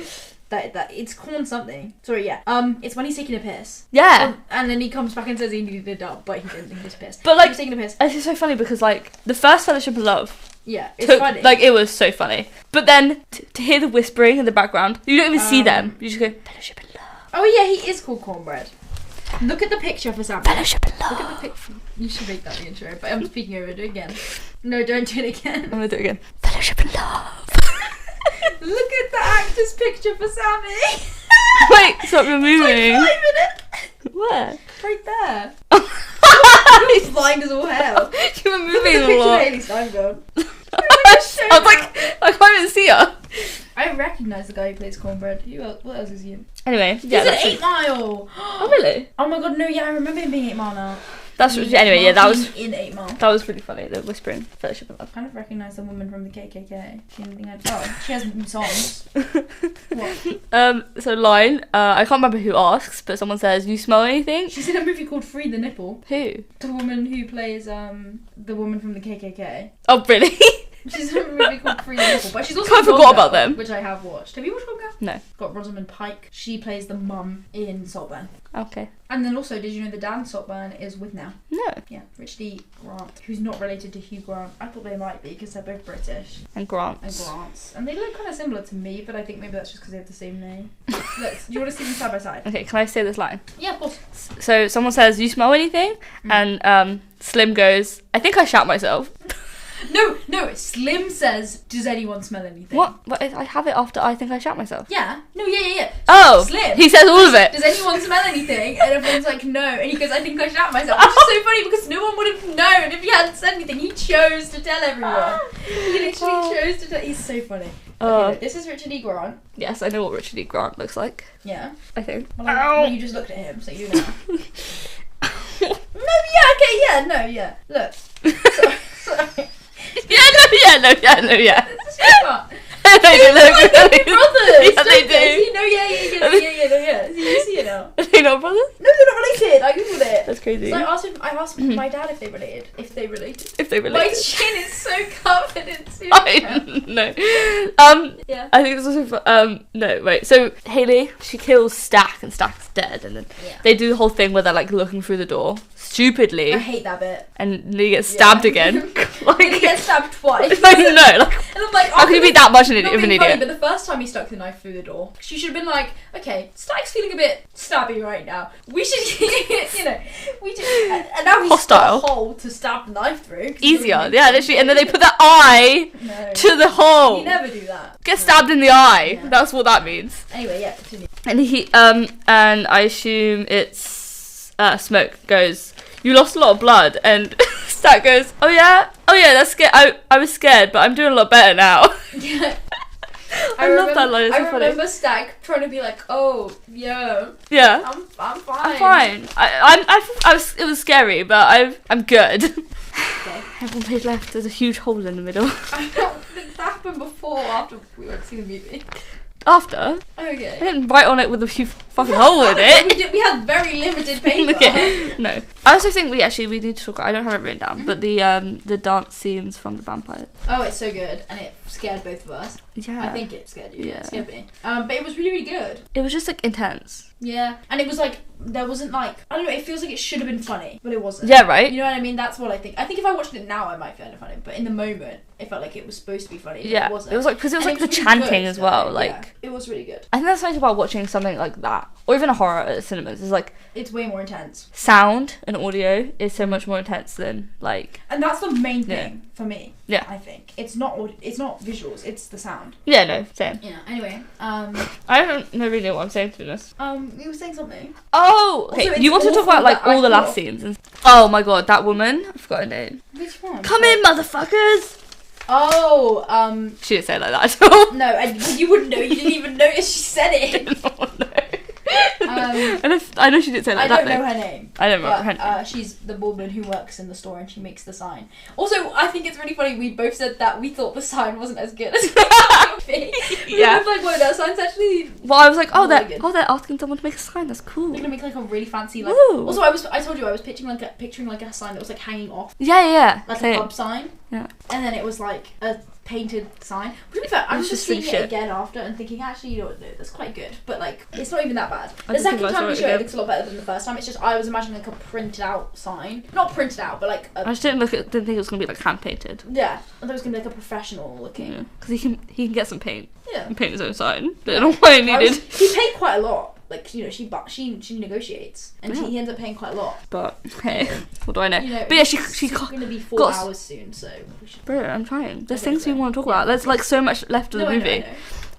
That it's corn something. Sorry, yeah. It's when he's taking a piss. Yeah. And then he comes back and says he needed a dump, but he didn't think he was pissed. But like, he was taking a piss. it's just so funny because like the first fellowship and love Yeah, it's took, funny. like, it was so funny. But then to hear the whispering in the background, you don't even see them. You just go fellowship and love. Oh yeah, he is called cornbread. Look at the picture for Sam. Fellowship and love. Look at the picture. You should make that the intro, but I'm speaking over it again. No, don't do it again. I'm gonna do it again. Fellowship and love. Look at the actor's picture for Sammy. Wait, stop, you're moving. Like 5 minutes. Where? Right there. You're blind as all hell. You were Look moving at the a picture of lot. Hailey Steinfeld. I was like, I can't even see her. I recognise the guy who plays cornbread. Who else? What else is he in? Anyway, yeah, He's in that's 8 Mile. Oh really? Oh my god, no, yeah, I remember him being 8 Mile now. That's anyway, yeah, that was in 8 Mile. that was really funny. The whispering fellowship and love. I kind of recognise the woman from the KKK. She has songs. What? So line. I can't remember who asks, but someone says, "You smell anything?" She's in a movie called Free the Nipple. Who? The woman who plays the woman from the KKK. Oh really? She's in a movie called Free the Nipple, but she's also I in forgot Gone about Girl, them. which I have watched. Have you watched Gone Girl? No. Got Rosamund Pike. She plays the mum in Saltburn. Okay. And then also, did you know the Dan Saltburn is with now? No. Yeah, Richard E. Grant, who's not related to Hugh Grant. I thought they might be because they're both British. And Grants. And Grants. And they look kind of similar to me, but I think maybe that's just because they have the same name. Do you want to see them side by side? Okay, can I say this line? Yeah, of course. So someone says, "You smell anything?" And Slim goes, "I think I shat myself." No, Slim says, "Does anyone smell anything?" What? But I have it after "I think I shat myself." Yeah. No, yeah. Oh, Slim. he says all of it. Does anyone smell anything? And everyone's like, no. And he goes, "I think I shat myself." Which is so funny because no one would have known if he hadn't said anything. He chose to tell everyone. He literally chose to tell. He's so funny. Okay, look, this is Richard E. Grant. Yes, I know what Richard E. Grant looks like. Yeah. I think. Well, you just looked at him, so you know. Look. Sorry. Yeah. This is your part. They do look They're brothers. Yeah, they do. Yeah. You see it now. Are they not brothers? No, they're not related. I googled it. That's crazy. So I asked my dad if they related. If they related. My My chin is so covered in I know. Yeah. I think it's also no, wait. So Hailey, she kills Stack and Stack's dead, and then they do the whole thing where they're like looking through the door stupidly, I hate that bit. and he gets stabbed again. Like, he gets stabbed twice. I know, like, And I'm like, how can you be that much of not an being idiot? funny, but the first time he stuck the knife through the door, she should have been like, okay, Stack's feeling a bit stabby right now. We should, and now he's Hostile. got a hole to stab the knife through. 'Cause Easier, yeah, literally, and then they put the eye No. to the hole. You never do that. Get stabbed in the eye. Yeah. That's what that means. Anyway, yeah, continue. And he and I assume it's Smoke goes, "You lost a lot of blood," and Stack goes, oh yeah, that's scared. I was scared, but I'm doing a lot better now. Yeah. I love that line. It's so I funny. remember Stack trying to be like, "Oh, yeah, Yeah, I'm fine. I'm fine. It was scary, but I'm good. Okay. Everyone plays left. There's a huge hole in the middle. I don't think that happened before or after we went to see the movie. After, Okay. I didn't write on it with a huge fucking hole in it. We had very limited paper. Okay. No. I also think we need to talk. I don't have it written down, but the dance scenes from the vampires. Oh, it's so good, and it scared both of us. Yeah. I think it scared you. Yeah. It scared me. But it was really, really good. It was just like intense. Yeah, and it was like there wasn't like I don't know. It feels like it should have been funny, but it wasn't. Yeah, right. You know what I mean? That's what I think. I think if I watched it now, I might find it funny, but in the moment, it felt like it was supposed to be funny. Yeah, it wasn't. it was like because it was And like the really chanting good, as well. though. Like Yeah, it was really good. I think that's nice about watching something like that, or even a horror at cinemas. Is like It's way more intense, sound and audio is so much more intense than like. and that's the main thing for me. Yeah. I think it's not visuals, it's the sound. Yeah, no, same. Yeah. Anyway, I don't know really know what I'm saying to be honest. you were saying something. Oh, okay. Also, You want it's to talk awful about like that I all the last thought- scenes? And... Oh my god, that woman! I forgot her name. Which one? Come in, motherfuckers! Oh, She didn't say it like that at all. no, you wouldn't know. You didn't even notice she said it. No. I know she didn't say I that don't name. know her name. I don't remember her name. She's the woman who works in the store and she makes the sign. Also, I think it's really funny. We both said that we thought the sign wasn't as good as we Yeah. were like, whoa, that sign's actually. Well, I was like, oh, really good. they're asking someone to make a sign. That's cool. They're gonna make like a really fancy like. Ooh. Also, I told you I was picturing like a sign that was like hanging off, Yeah. like Same. a pub sign. Yeah. And then it was like a painted sign. Which, to be fair, I was just seeing shit. it again after and thinking, actually, you know what, no, that's quite good. But like, it's not even that bad. I The just think second I time saw we it showed it, again. it looks a lot better than the first time. It's just I was imagining like a printed out sign, not printed out, but like I just didn't think it was gonna be like hand painted. yeah, I thought it was gonna be like a professional looking. Because he can get some paint Yeah. and paint his own sign. Don't know why I needed. He paid quite a lot. Like, you know, she negotiates and Yeah. he ends up paying quite a lot. But hey, what do I know? You know, But yeah, it's she going to be 4 got- hours soon, so we should. Bro, I'm trying. There's Okay, things we so- want to talk yeah. about. There's like so much left of No, the I know, movie.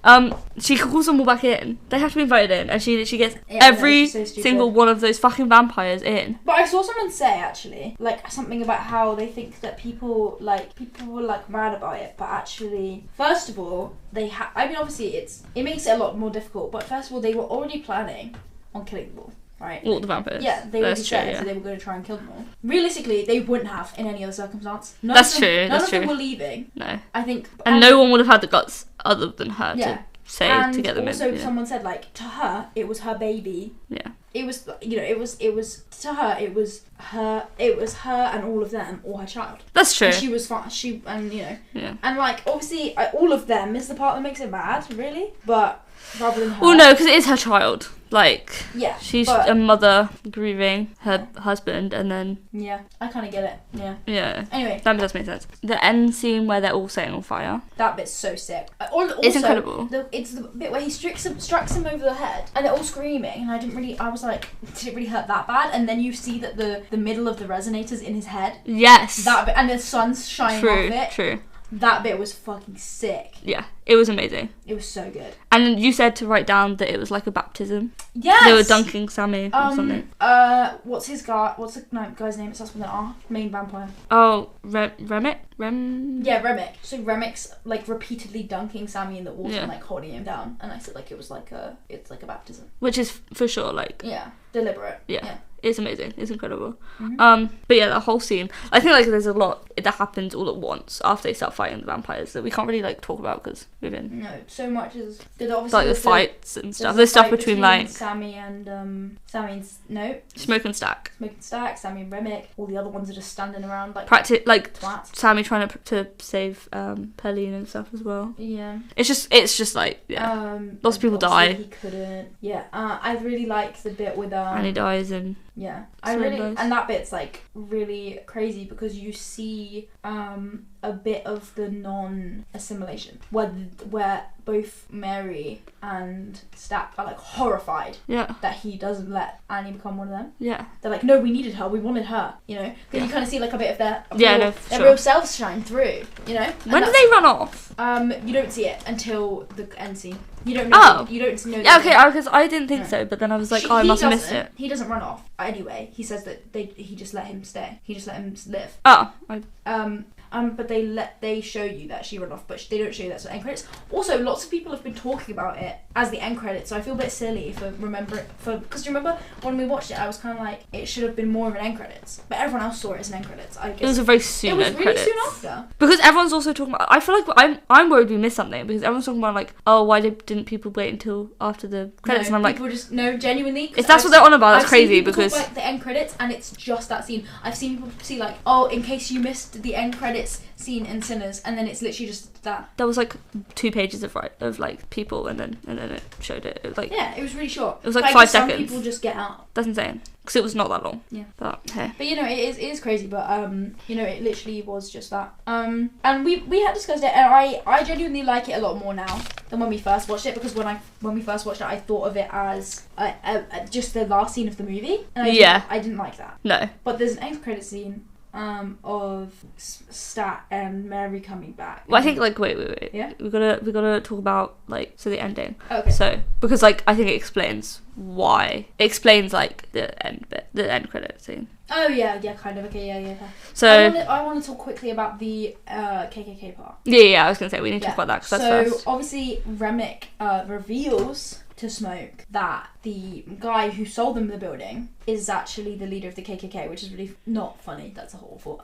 I know. She calls them all back in. They have to be invited in, and she gets Yeah, I know, every she's so stupid. single one of those fucking vampires in. But I saw someone say actually, like something about how they think that people were like mad about it, but actually, first of all, I mean, obviously, it makes it a lot more difficult. But first of all, they were already planning on killing them all, right? All the vampires. Yeah, they already That's true, said yeah. so they were going to try and kill them all. Realistically, they wouldn't have in any other circumstance. That's true, None that's of them true. were leaving. No. I think, And no one would have had the guts other than her Yeah. to say and to get them also in. someone said like to her it was her baby. Yeah. It was, you know, it was to her it was her and all of them or her child. That's true. And she was fine. And you know, Yeah. and like obviously all of them is the part that makes it bad, really. But rather than her. Well, no, because it is her child. Like, Yeah. she's but, a mother grieving her husband, and then yeah, I kind of get it. Yeah. yeah, Anyway, that does make sense. The end scene where they're all setting on fire. that bit's so sick. It's incredible. It's the bit where he strikes him over the head, and they're all screaming. And I was like, did it really hurt that bad? And then you see that the middle of the resonator's in his head. Yes. That bit, and the sun's shining True. off it. True. That bit was fucking sick. Yeah, it was amazing. It was so good. And you said to write down that it was like a baptism. Yes. They were dunking Sammy or something. What's the guy's name? It starts with an R. Main vampire. Oh, Remick? Yeah, Remick. So Remick's like repeatedly dunking Sammy in the water Yeah. and like holding him down. And I said like it's like a baptism. Which is for sure like Yeah, deliberate. yeah. It's amazing. It's incredible. Mhm. But yeah, that whole scene. I think like there's a lot that happens all at once after they start fighting the vampires that we can't really like talk about because we've been No, so much is good. Obviously, like the there's fights and stuff. there's There's a stuff fight between like Sammy and no, Smoke and Stack. Smoke and Stack, Sammy and Remick. All the other ones are just standing around like Like twats. Sammy trying to save Perline and stuff as well. Yeah. It's just like yeah. Lots of people obviously die. He couldn't. Yeah. I really liked the bit with And he dies and Yeah, So nice. and that bit's like really crazy because you see a bit of the non-assimilation where both Mary and Stack are like horrified yeah. that he doesn't let Annie become one of them. Yeah. They're like, no, we needed her, we wanted her, you know. Then Yeah. you kind of see like a bit of their Sure. real selves shine through, you know. When do they run off? You don't see it until the end scene. You don't know. Oh. You don't know. Yeah, okay, because I didn't think No. so, but then I was like, He I must have missed doesn't- it. He doesn't run off. Anyway, he says that he just let him stay. He just let him live. Oh, But they show you that she ran off, but they don't show you that. So end credits. Also, lots of people have been talking about it as the end credits. So I feel a bit silly for because do you remember when we watched it? I was kind of like it should have been more of an end credits, but everyone else saw it as an end credits. I guess it was a very soon it was end really credits. soon after. Because everyone's also talking about. I feel like I'm worried we missed something because everyone's talking about like, oh, why didn't people wait until after the credits? No, and I'm like, people just genuinely. if that's what they're on about, that's I've seen crazy people because talk about the end credits and it's just that scene. I've seen people see like, oh, in case you missed the end credits scene in Sinners, and then it's literally just that. there was like 2 pages of like people and then it showed it. It was like Yeah, it was really short. It was like But I 5 guess some seconds. people just get out. That's insane because it was not that long. Yeah. But hey. But you know, it is crazy. But you know, it literally was just that. And we had discussed it, and I genuinely like it a lot more now than when we first watched it, because when we first watched it, I thought of it as just the last scene of the movie, and I didn't like that. No. But there's an end credit scene of Stat and Mary coming back. Well, I think like wait. Yeah? We gotta talk about like the ending. Okay. So because like I think it explains why. It explains like the end bit, the end credit scene. Oh yeah, kind of. Okay, yeah. So I want to talk quickly about the KKK part. yeah. I was gonna say we need to talk about that because that's So first. obviously Remick reveals to Smoke that the guy who sold them the building is actually the leader of the KKK, which is really not funny. That's awful.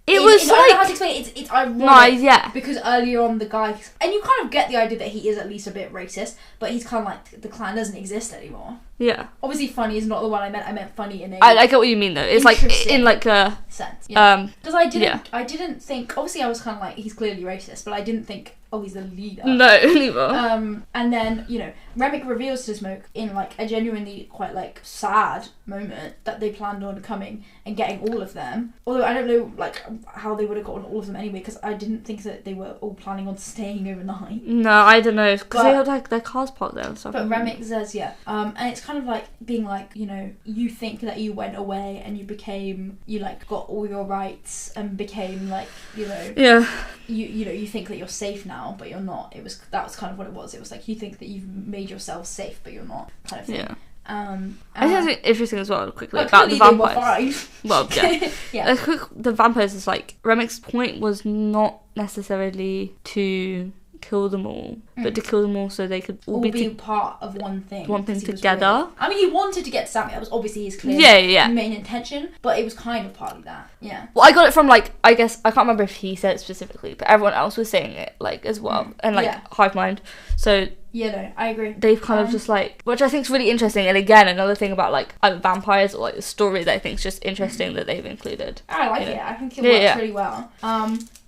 It was I don't know how like... to explain it. It's ironic. Nice, yeah. Because earlier on the guy... And you kind of get the idea that he is at least a bit racist, but he's kind of like, the Klan doesn't exist anymore. Yeah. Obviously funny is not the one I meant. I meant funny in a... I get what you mean, though. It's like, in like a... sense. Yeah. Because yeah. I didn't think... Obviously I was kind of like, he's clearly racist, but I didn't think, oh, he's the leader. No, neither. And then, you know, Remick reveals to Smoke in like a genuinely quite like sad moment that they planned on coming and getting all of them. Although I don't know like how they would have gotten all of them anyway, because I didn't think that they were all planning on staying overnight. No, I don't know, because they had like their cars parked there and stuff. But Remick says, yeah. And it's kind of like being like, you know, you think that you went away and you like got all your rights and became like, you know, yeah, you know, you think that you're safe now, but you're not. That was kind of what it was. It was like you think that you've made yourself safe, but you're not, kind of thing. Yeah. I think it's interesting as well, quickly, like, about the vampires. Well, yeah. Yeah. The vampires is like, Remick's point was not necessarily to kill them all, but to kill them all so they could all be part of one thing. One thing together. I mean, he wanted to get Sammy. That was obviously his clear main intention, but it was kind of partly that. Yeah. Well, I got it from like, I guess, I can't remember if he said it specifically, but everyone else was saying it like as well, and like hive mind. So yeah, no, I agree. They've kind of just like, which I think is really interesting, and again, another thing about like either vampires or like the story that I think is just interesting that they've included. I like it. I think it works really well.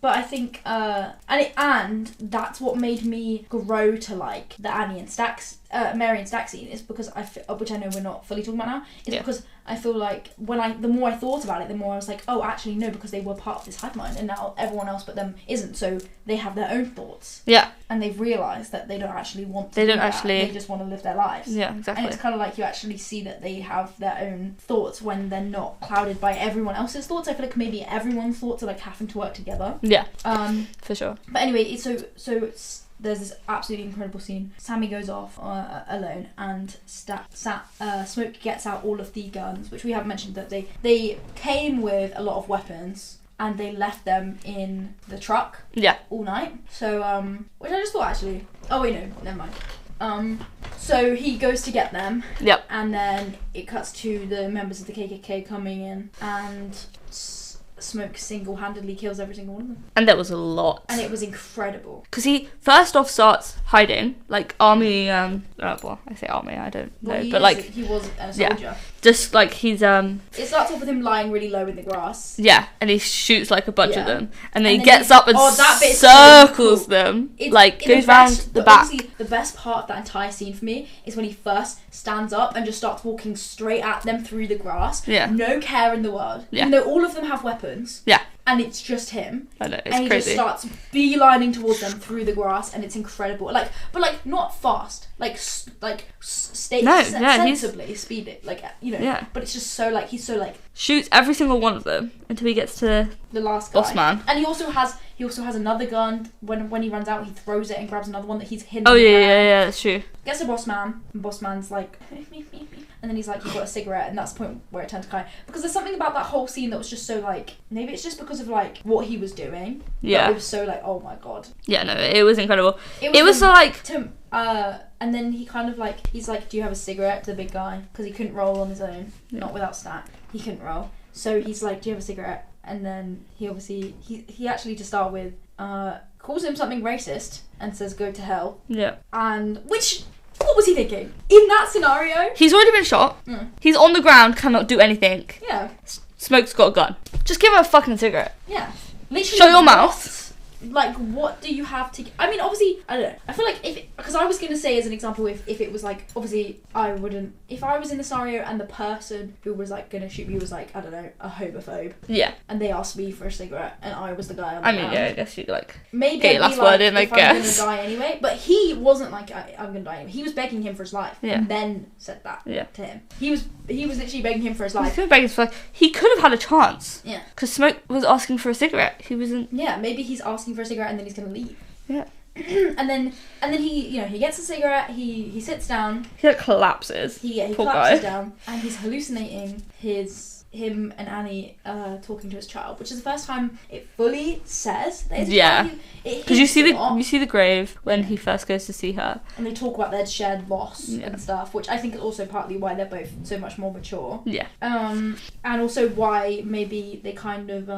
But I think, and that's what made me grow to like the Annie and Stax, Mary and Stax scene, is because which I know we're not fully talking about now, is because I feel like the more I thought about it, the more I was like, oh, actually no, because they were part of this hive mind, and now everyone else but them isn't, so they have their own thoughts. Yeah. And they've realised that they don't actually want to they just want to live their lives. Yeah, exactly. And it's kind of like you actually see that they have their own thoughts when they're not clouded by everyone else's thoughts. I feel like maybe everyone's thoughts are like having to work together. Yeah. For sure. But anyway, so there's this absolutely incredible scene. Sammy goes off alone, and Smoke gets out all of the guns, which we haven't mentioned, that they came with a lot of weapons, and they left them in the truck all night. So, which I just thought actually... Oh wait, no, never mind. So he goes to get them. Yep. And then it cuts to the members of the KKK coming in, and Smoke single-handedly kills every single one of them. And there was a lot. And it was incredible. Because he first off starts hiding, like army, well, I say army, I don't know, but like... He was a soldier. Yeah, just like he's, It starts off with him lying really low in the grass. Yeah, and he shoots like a bunch of them. And then he gets up and circles them, like goes round the back. Honestly, the best part of that entire scene for me is when he first stands up and just starts walking straight at them through the grass. Yeah. No care in the world. Yeah. Even though all of them have weapons. Yeah. And it's just him. I know, it's crazy. And he just starts beelining towards them through the grass, and it's incredible. Like, but like not fast. Sensibly speed it. Like, you know. Yeah. But it's just so like he's so like shoots every single one of them until he gets to the last guy. Boss man. And he also has another gun. When he runs out, he throws it and grabs another one that he's hidden. Oh yeah, that's true. Gets to Boss Man, and Boss Man's like, and then he's like, you've got a cigarette, and that's the point where it turns to Kai. Because there's something about that whole scene that was just so like, maybe it's just because of like what he was doing. Yeah. But it was so like, oh my god. Yeah, no, it was incredible. It was so like and then he kind of like, he's like, do you have a cigarette to the big guy? Because he couldn't roll on his own, not without stat. He couldn't roll. So he's like, do you have a cigarette? And then he obviously, he actually, to start with, calls him something racist and says, go to hell. Yeah. And, what was he thinking? In that scenario? He's already been shot. Mm. He's on the ground, cannot do anything. Yeah. Smoke's got a gun. Just give him a fucking cigarette. Yeah. Literally. Shut your mouth. Like, what do you have to... I mean, obviously, I don't know. I feel like because I was going to say as an example, if it was like, obviously, I wouldn't... If I was in the scenario and the person who was like going to shoot me was like, I don't know, a homophobe. Yeah. And they asked me for a cigarette and I was the guy on the ground. Yeah, I guess you'd like... Maybe get your last word in, I guess. I'm going to die anyway. But he wasn't like, I'm going to die anyway. He was begging him for his life. Yeah. And then said that to him. He was literally begging him for his life. He could have had a chance. Yeah. Because Smoke was asking for a cigarette. He wasn't... Yeah, maybe he's asking for a cigarette and then he's gonna leave. Yeah. and then he, you know, he gets a cigarette, he sits down. He like collapses. He collapses down and he's hallucinating his him and Annie talking to his child, which is the first time it fully says that it's a Yeah. child. Because you see the grave when he first goes to see her, and they talk about their shared loss Yeah. and stuff, which I think is also partly why they're both so much more mature. Yeah. And also why maybe they kind of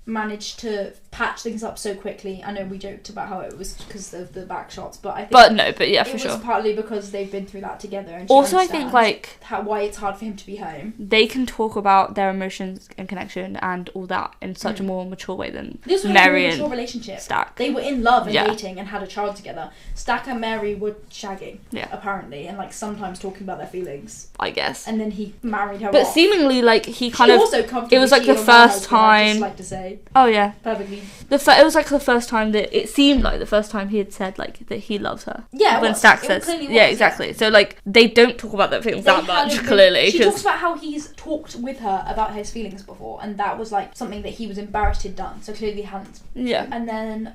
managed to patch things up so quickly. I know we joked about how it was because of the back shots, but I think yeah, for it sure. was partly because they've been through that together. And she Also, I think like why it's hard for him to be home. they can talk about their emotions and connection and all that in such a more mature way than This was Mary a and mature relationship. Stack. They were in love and Yeah. dating and had a child together. Stack and Mary were shagging, Yeah. apparently, and like sometimes talking about their feelings. I guess. And then he married her. But off. seemingly, like he She kind of. also It was like the cheated on her first husband, I'd just time. like to say Oh yeah. perfectly. It was like the first time that it seemed like the first time he had said like that he loves her. Yeah, it when was. Stack It says, clearly was, yeah, exactly. So like they don't talk about their feelings They that much hadn't clearly. She 'cause- talks about how he's talked with her about his feelings before, and that was like something that he was embarrassed he'd done. So clearly he hadn't. yeah. And then,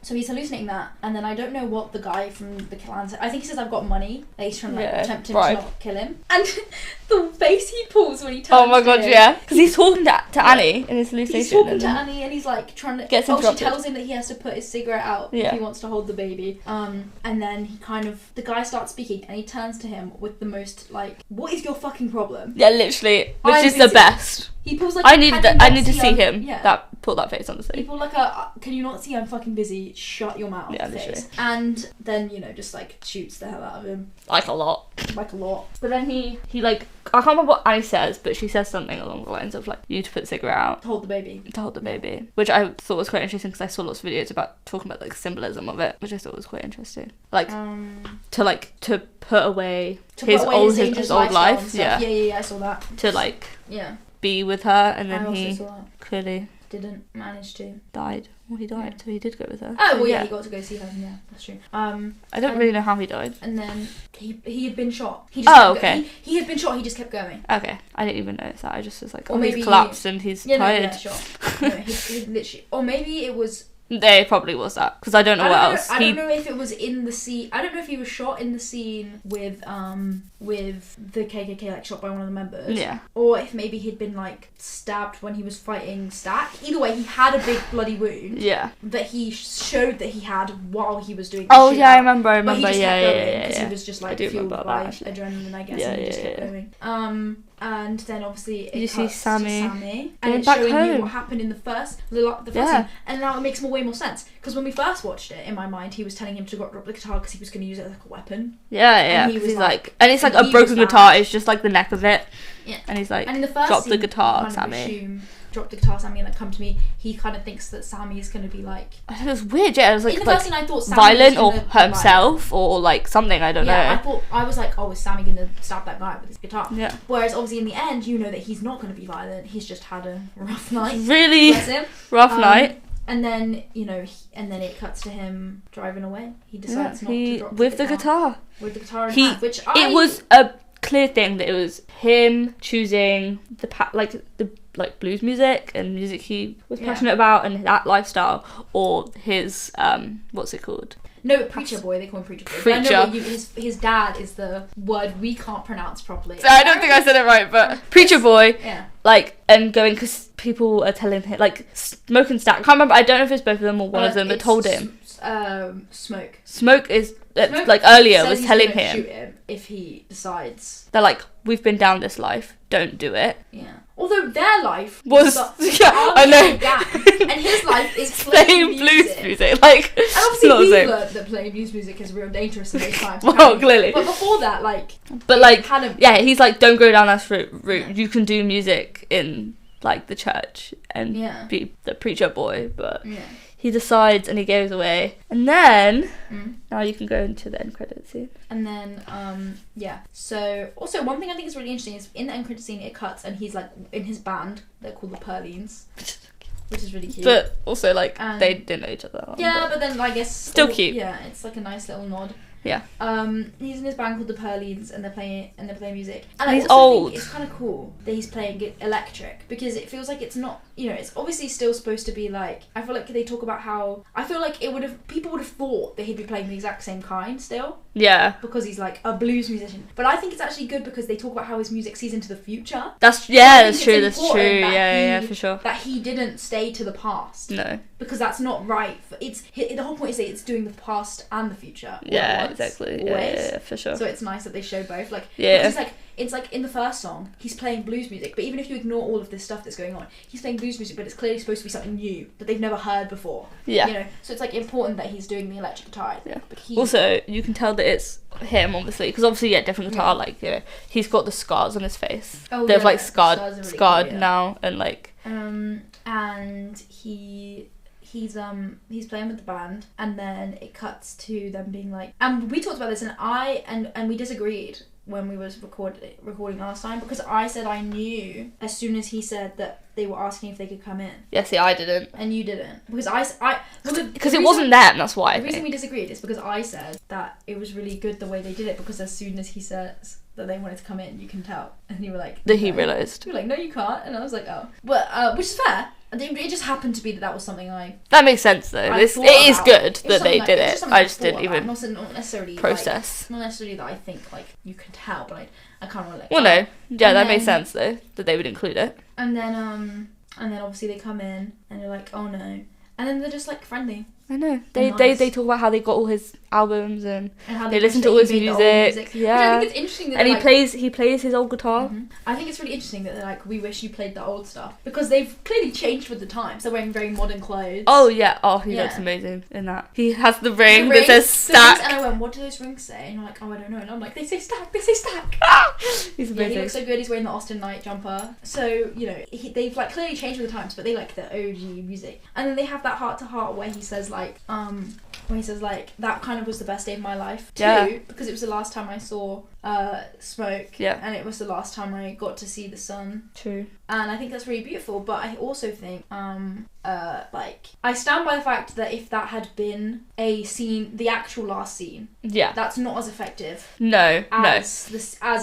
so he's hallucinating that, and then I don't know what the guy from the clan said. I think he says, "I've got money." That he's trying to like, Yeah, tempt him right. to not kill him. And the face he pulls when he turns. Oh my god, to him, yeah. Because he's talking to Annie in his hallucination. He's talking and to then- Annie, and he's like trying to. Gets she interrupted. tells him that he has to put his cigarette out if Yeah. he wants to hold the baby. And then he kind of the guy starts speaking, and he turns to him with the most like, "What is your fucking problem?" Yeah, literally, which I'm is the busy. best. He pulls like. I need to see him. him. Yeah. That put that face on the He screen. pulled like a, "Can you not see I'm fucking busy? Shut your mouth." Yeah, face. literally. And then just like shoots the hell out of him, Like a lot. like a lot. But then he like I can't remember what Annie says, but she says something along the lines of like, "You need to put the cigarette out." To hold the baby. To hold the baby, which I thought was quite interesting because I saw lots of videos about talking about like symbolism of it, which I thought was quite interesting. Like to put away To his put away old dangerous his old lifestyle and life, stuff. yeah, Yeah, I saw that. to like Yeah, be with her, and I then also he saw that. clearly Didn't manage to. died. Well, he died, so he did go with her. Oh So, well, yeah, he got to go see her. Yeah, that's true. I don't really know how he died. And then he had been shot. He just Oh, kept okay. He had been shot. He just kept going. Okay, I didn't even notice that. I just was like, Or oh, maybe he's collapsed and he's Yeah, tired. no, yeah, sure. No, he literally. Or maybe it was. There probably was that because I don't know what else. I don't know if it was in the scene. I don't know if he was shot in the scene with the KKK like shot by one of the members. Yeah. Or if maybe he'd been like stabbed when he was fighting Stack. Either way, he had a big bloody wound Yeah. that he showed that he had while he was doing. Oh the yeah, I shootout. remember. But he just Yeah, kept yeah, going yeah, because yeah. he was just I like do fueled remember by that, actually. adrenaline, I guess, Yeah, and he just yeah, kept yeah. going. And then obviously it You see cuts Sammy to Sammy, going and it's back showing you home. what happened in the first scene, and now it makes way more sense because when we first watched it, in my mind, he was telling him to drop the guitar because he was going to use it as like a weapon. Yeah, And he because was he's like- like, and it's like and a he broken was guitar. mad. It's just like the neck of it. Yeah. And he's like, And in the first drop scene, the guitar, you kind of Sammy. assume, drop the guitar, Sammy, and like come to me. He kind of thinks that Sammy is going to be like. I thought it was weird. Yeah, it was In like, the like first scene, I thought Sammy violent was or gonna be himself or like something. I don't know. I was like, oh, is Sammy going to stab that guy with his guitar? Yeah. Whereas obviously in the end, you know that he's not going to be violent. He's just had a rough night. Really Bless him. rough night. And then and then it cuts to him driving away. He decides not to drop with the guitar. With the guitar in He- hand, which It was a clear thing that it was him choosing the blues music and music he was passionate about and that lifestyle, or his what's it called? No, Preacher Boy. They call him Preacher Boy. Preacher. But I know his dad is the word we can't pronounce properly. So I don't think I said it right, but Preacher Boy. Yeah. Like, and going because people are telling him like Smoke and Stack. I can't remember. I don't know if it's both of them or one of them that told him. Smoke. Smoke is Smoke like earlier says was he's telling gonna him. shoot him if he decides. They're like, we've been down this life. Don't do it. Yeah. Although their life Was the yeah, I know. gang, and his life is Playing playing blues music. Like, And obviously not the we've same. learned that playing blues music is real dangerous in those times. Well, apparently. clearly. But before that, like, But like, kind of yeah, he's like, don't go down that route. You can do music in like the church and Yeah. be the preacher boy, but yeah. he decides and he goes away. And then now you can go into the end credit scene. And then yeah. So also one thing I think is really interesting is in the end credit scene it cuts and he's like in his band. They're called the Perlines, which is really cute. But also like And- they didn't know each other. yeah, but then I guess Still cute. Yeah, it's like a nice little nod. Yeah. He's in his band called the Pearlines, and they're playing music. And I He's also old. think it's kind of cool that he's playing it electric, because it feels like it's not, you know, it's obviously still supposed to be like, I feel like they talk about how, I feel like people would have thought that he'd be playing the exact same kind still. Yeah. Because he's like a blues musician. But I think it's actually good because they talk about how his music sees into the future. That's true. Yeah, for sure. That he didn't stay to the past. No. Because that's not right. The whole point is that it's doing the past and the future. Yeah, exactly. Yeah, for sure. So it's nice that they show both. Like, yeah. It's like in the first song, he's playing blues music, but even if you ignore all of this stuff that's going on, he's playing blues music, but it's clearly supposed to be something new that they've never heard before. Yeah. You know, so it's like important that he's doing the electric guitar. Yeah. But also, you can tell that it's him, obviously, because obviously, different guitar. Like, you know, he's got the scars on his face. Oh, they're yeah, like scarred really cool, now, and like. And he's playing with the band, and then it cuts to them being like, and we talked about this, and we disagreed when we was recording last time, because I said I knew as soon as he said that they were asking if they could come in. Yeah, see, I didn't. And you didn't. Because because it wasn't them, that's why. The reason we disagreed is because I said that it was really good the way they did it, because as soon as he says that they wanted to come in, you can tell. And you were like... That he realised. You were like, no, you can't. And I was like, oh. But, which is fair. It just happened to be that was something That makes sense, though. It is good that they did it. I just didn't even not necessarily process. Not necessarily that I think, like, you can tell, but I can't really... Well, no. Yeah, that makes sense, though, that they would include it. And then obviously they come in, and you're like, oh, no. And then they're just, like, friendly. I know. They talk about how they got all his albums and how they listen to all his music. Yeah. Which I think it's interesting that and he plays his old guitar. Mm-hmm. I think it's really interesting that they're like, we wish you played the old stuff, because they've clearly changed with the times. They're wearing very modern clothes. Oh yeah. Oh, he looks amazing in that. He has the ring that says stack. And I went, what do those rings say? And you're like, oh, I don't know. And I'm like, they say stack. They say stack. He's amazing. Yeah, he looks so good. He's wearing the Austin Knight jumper. So, you know, they've like clearly changed with the times, but they like the OG music. And then they have that heart to heart where he says like, that kind of was the best day of my life too, because it was the last time I saw smoke, and it was the last time I got to see the sun. True. And I think that's really beautiful, but I also think I stand by the fact that if that had been a scene, the actual last scene, that's not as effective. No. As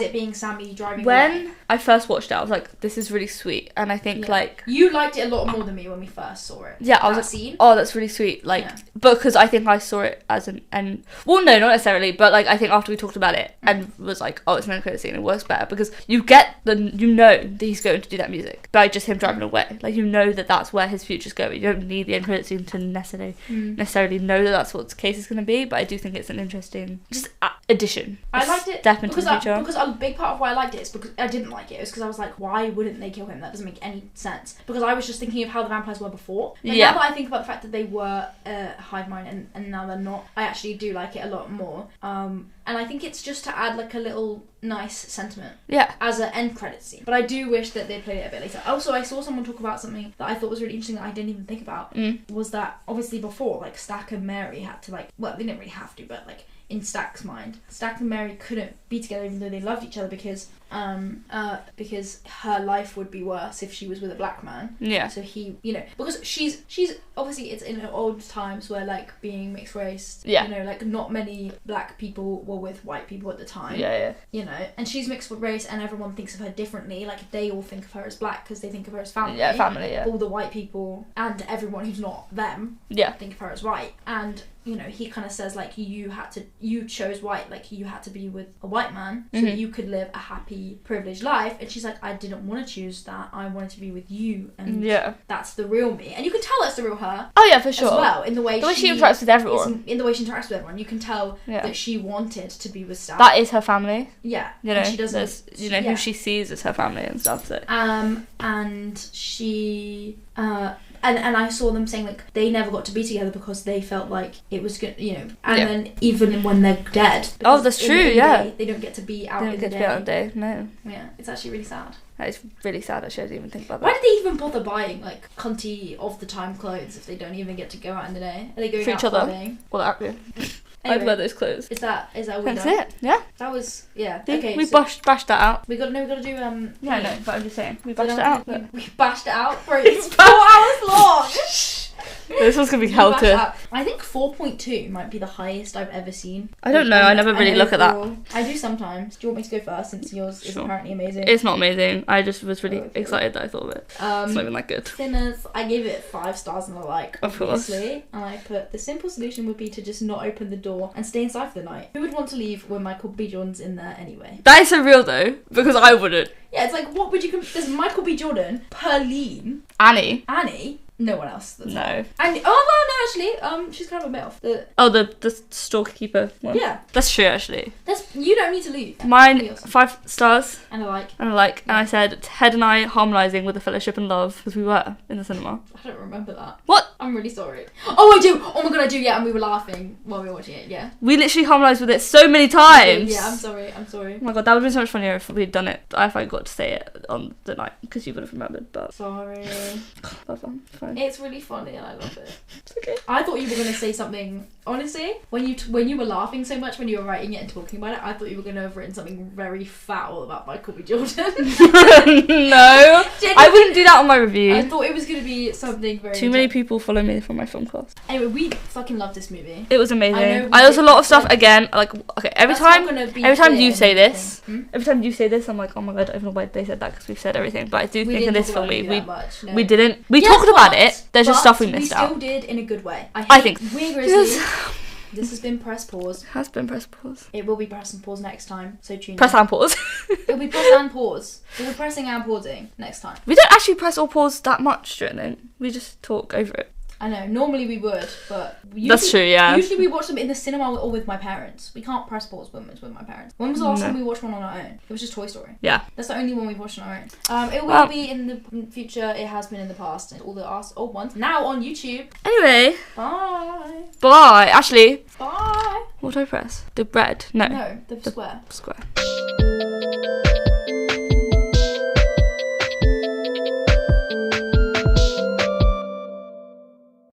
it being Sammy driving when away. I first watched it, I was like, this is really sweet, and I think like you liked it a lot more than me when we first saw it. Yeah, I was like, scene. Oh, that's really sweet. Like, because I think I saw it as well, no, not necessarily, but like I think after we talked about it and was like, oh, it's an end credit scene, it works better because you know that he's going to do that music by just him driving away. Like, you know that that's where his future's going. You don't need the end credit scene to necessarily know that that's what the case is going to be, but I do think it's an interesting addition. I liked it step into the future. Because a big part of why I liked it is because I didn't like it. It was because I was like, why wouldn't they kill him? That doesn't make any sense. Because I was just thinking of how the vampires were before. But now that I think about the fact that they were hive mind and now they're not, I actually do like it a lot more. And I think it's just to add like a little nice sentiment as an end credit scene. But I do wish that they played it a bit later. Also, I saw someone talk about something that I thought was really interesting that I didn't even think about. Was that obviously before, like, Stack and Mary had to like, well, they didn't really have to, but like in Stack's mind, Stack and Mary couldn't be together even though they loved each other because her life would be worse if she was with a black man. Yeah. So he, you know, because she's obviously, it's in old times where like being mixed race, you know, like not many black people were with white people at the time. Yeah. You know, and she's mixed with race and everyone thinks of her differently. Like they all think of her as black because they think of her as family. Yeah, family. Yeah. All the white people and everyone who's not them. Yeah. Think of her as white. And you know, he kind of says like you chose white, like you had to be with a white man so that you could live a happy, privileged life. And she's like, I didn't want to choose that. I wanted to be with you, and that's the real me. And you can tell that's the real her. Oh yeah, for sure. As well, in the way she interacts with everyone. In the way she interacts with everyone, you can tell that she wanted to be with Stack. That is her family. Yeah, you know, and she doesn't. You know who she sees as her family and stuff. So. And she. And I saw them saying like they never got to be together because they felt like it was good, you know. And then even when they're dead, oh, that's true. They don't get to be out. They don't get to be out on the day. No. Yeah, it's actually really sad. That is really sad. Actually, I didn't even think about that. Why did they even bother buying like cunty of the time clothes if they don't even get to go out in the day? Are they going for out each other? Clothing? Well, anyway, I'd wear those clothes. Is that that's it? Yeah. That was okay. We bashed that out. We gotta do No, but I'm just saying we bashed it out. We bashed it out. Bro, it's 4 hours long. This one's gonna be hell to. I think 4.2 might be the highest I've ever seen. I don't know. I never really look at that. I do sometimes. Do you want me to go first since yours is apparently amazing? It's not amazing. I just was really excited that I thought of it. It's not even that good. Sinners, I gave it 5 stars and a like, Of course. obviously. And I put, the simple solution would be to just not open the door and stay inside for the night. Who would want to leave when Michael B. Jordan's in there anyway? That is so real though, because I wouldn't. Yeah, it's like, what would you... There's Michael B. Jordan, Perlene, Annie. no one else. That's No. And oh no, actually, she's kind of a MILF. The storekeeper one. Yeah. That's true actually. You don't need to leave. Mine, Really awesome. 5 stars. And I like. And I said Ted and I harmonising with the fellowship and love because we were in the cinema. I don't remember that. What? I'm really sorry. Oh, I do. Oh my god, I do. Yeah, and we were laughing while we were watching it. Yeah. We literally harmonised with it so many times. Yeah, I'm sorry. Oh my god, that would have been so much funnier if we'd done it. If I got to say it on the night because you would have remembered. But sorry. that's fine. It's really funny and I love it. It's okay. I thought you were gonna say something. Honestly, when you were laughing so much when you were writing it and talking about it, I thought you were gonna have written something very foul about Michael B. Jordan. No, I wouldn't do that on my review. I thought it was gonna be something very. Too many people follow me from my film class. Anyway, we fucking love this movie. It was amazing. I There's a lot of stuff again. Like okay, every time you say this, I'm like, oh my god, I don't know why they said that because we've said everything. But I do think in this film we didn't. We talked about it. There's just stuff we missed out. We still did in a good way. I think. We're GRZLY. This has been Press Pause. It has been Press Pause. It will be Press and Pause next time, so tune in. Press and pause. It'll be Press and Pause. We'll be pressing and pausing next time. We don't actually press or pause that much during it. We just talk over it. I know, normally we would, but usually, that's true, yeah. Usually we watch them in the cinema or with my parents. We can't press pause when it's with my parents. When was the last time we watched one on our own? It was just Toy Story. Yeah. That's the only one we've watched on our own. It will be in the future, it has been in the past, and all the old ones. Now on YouTube. Anyway. Bye. Bye. Actually. Bye. What do I press? The bread? No. No, the square. Square.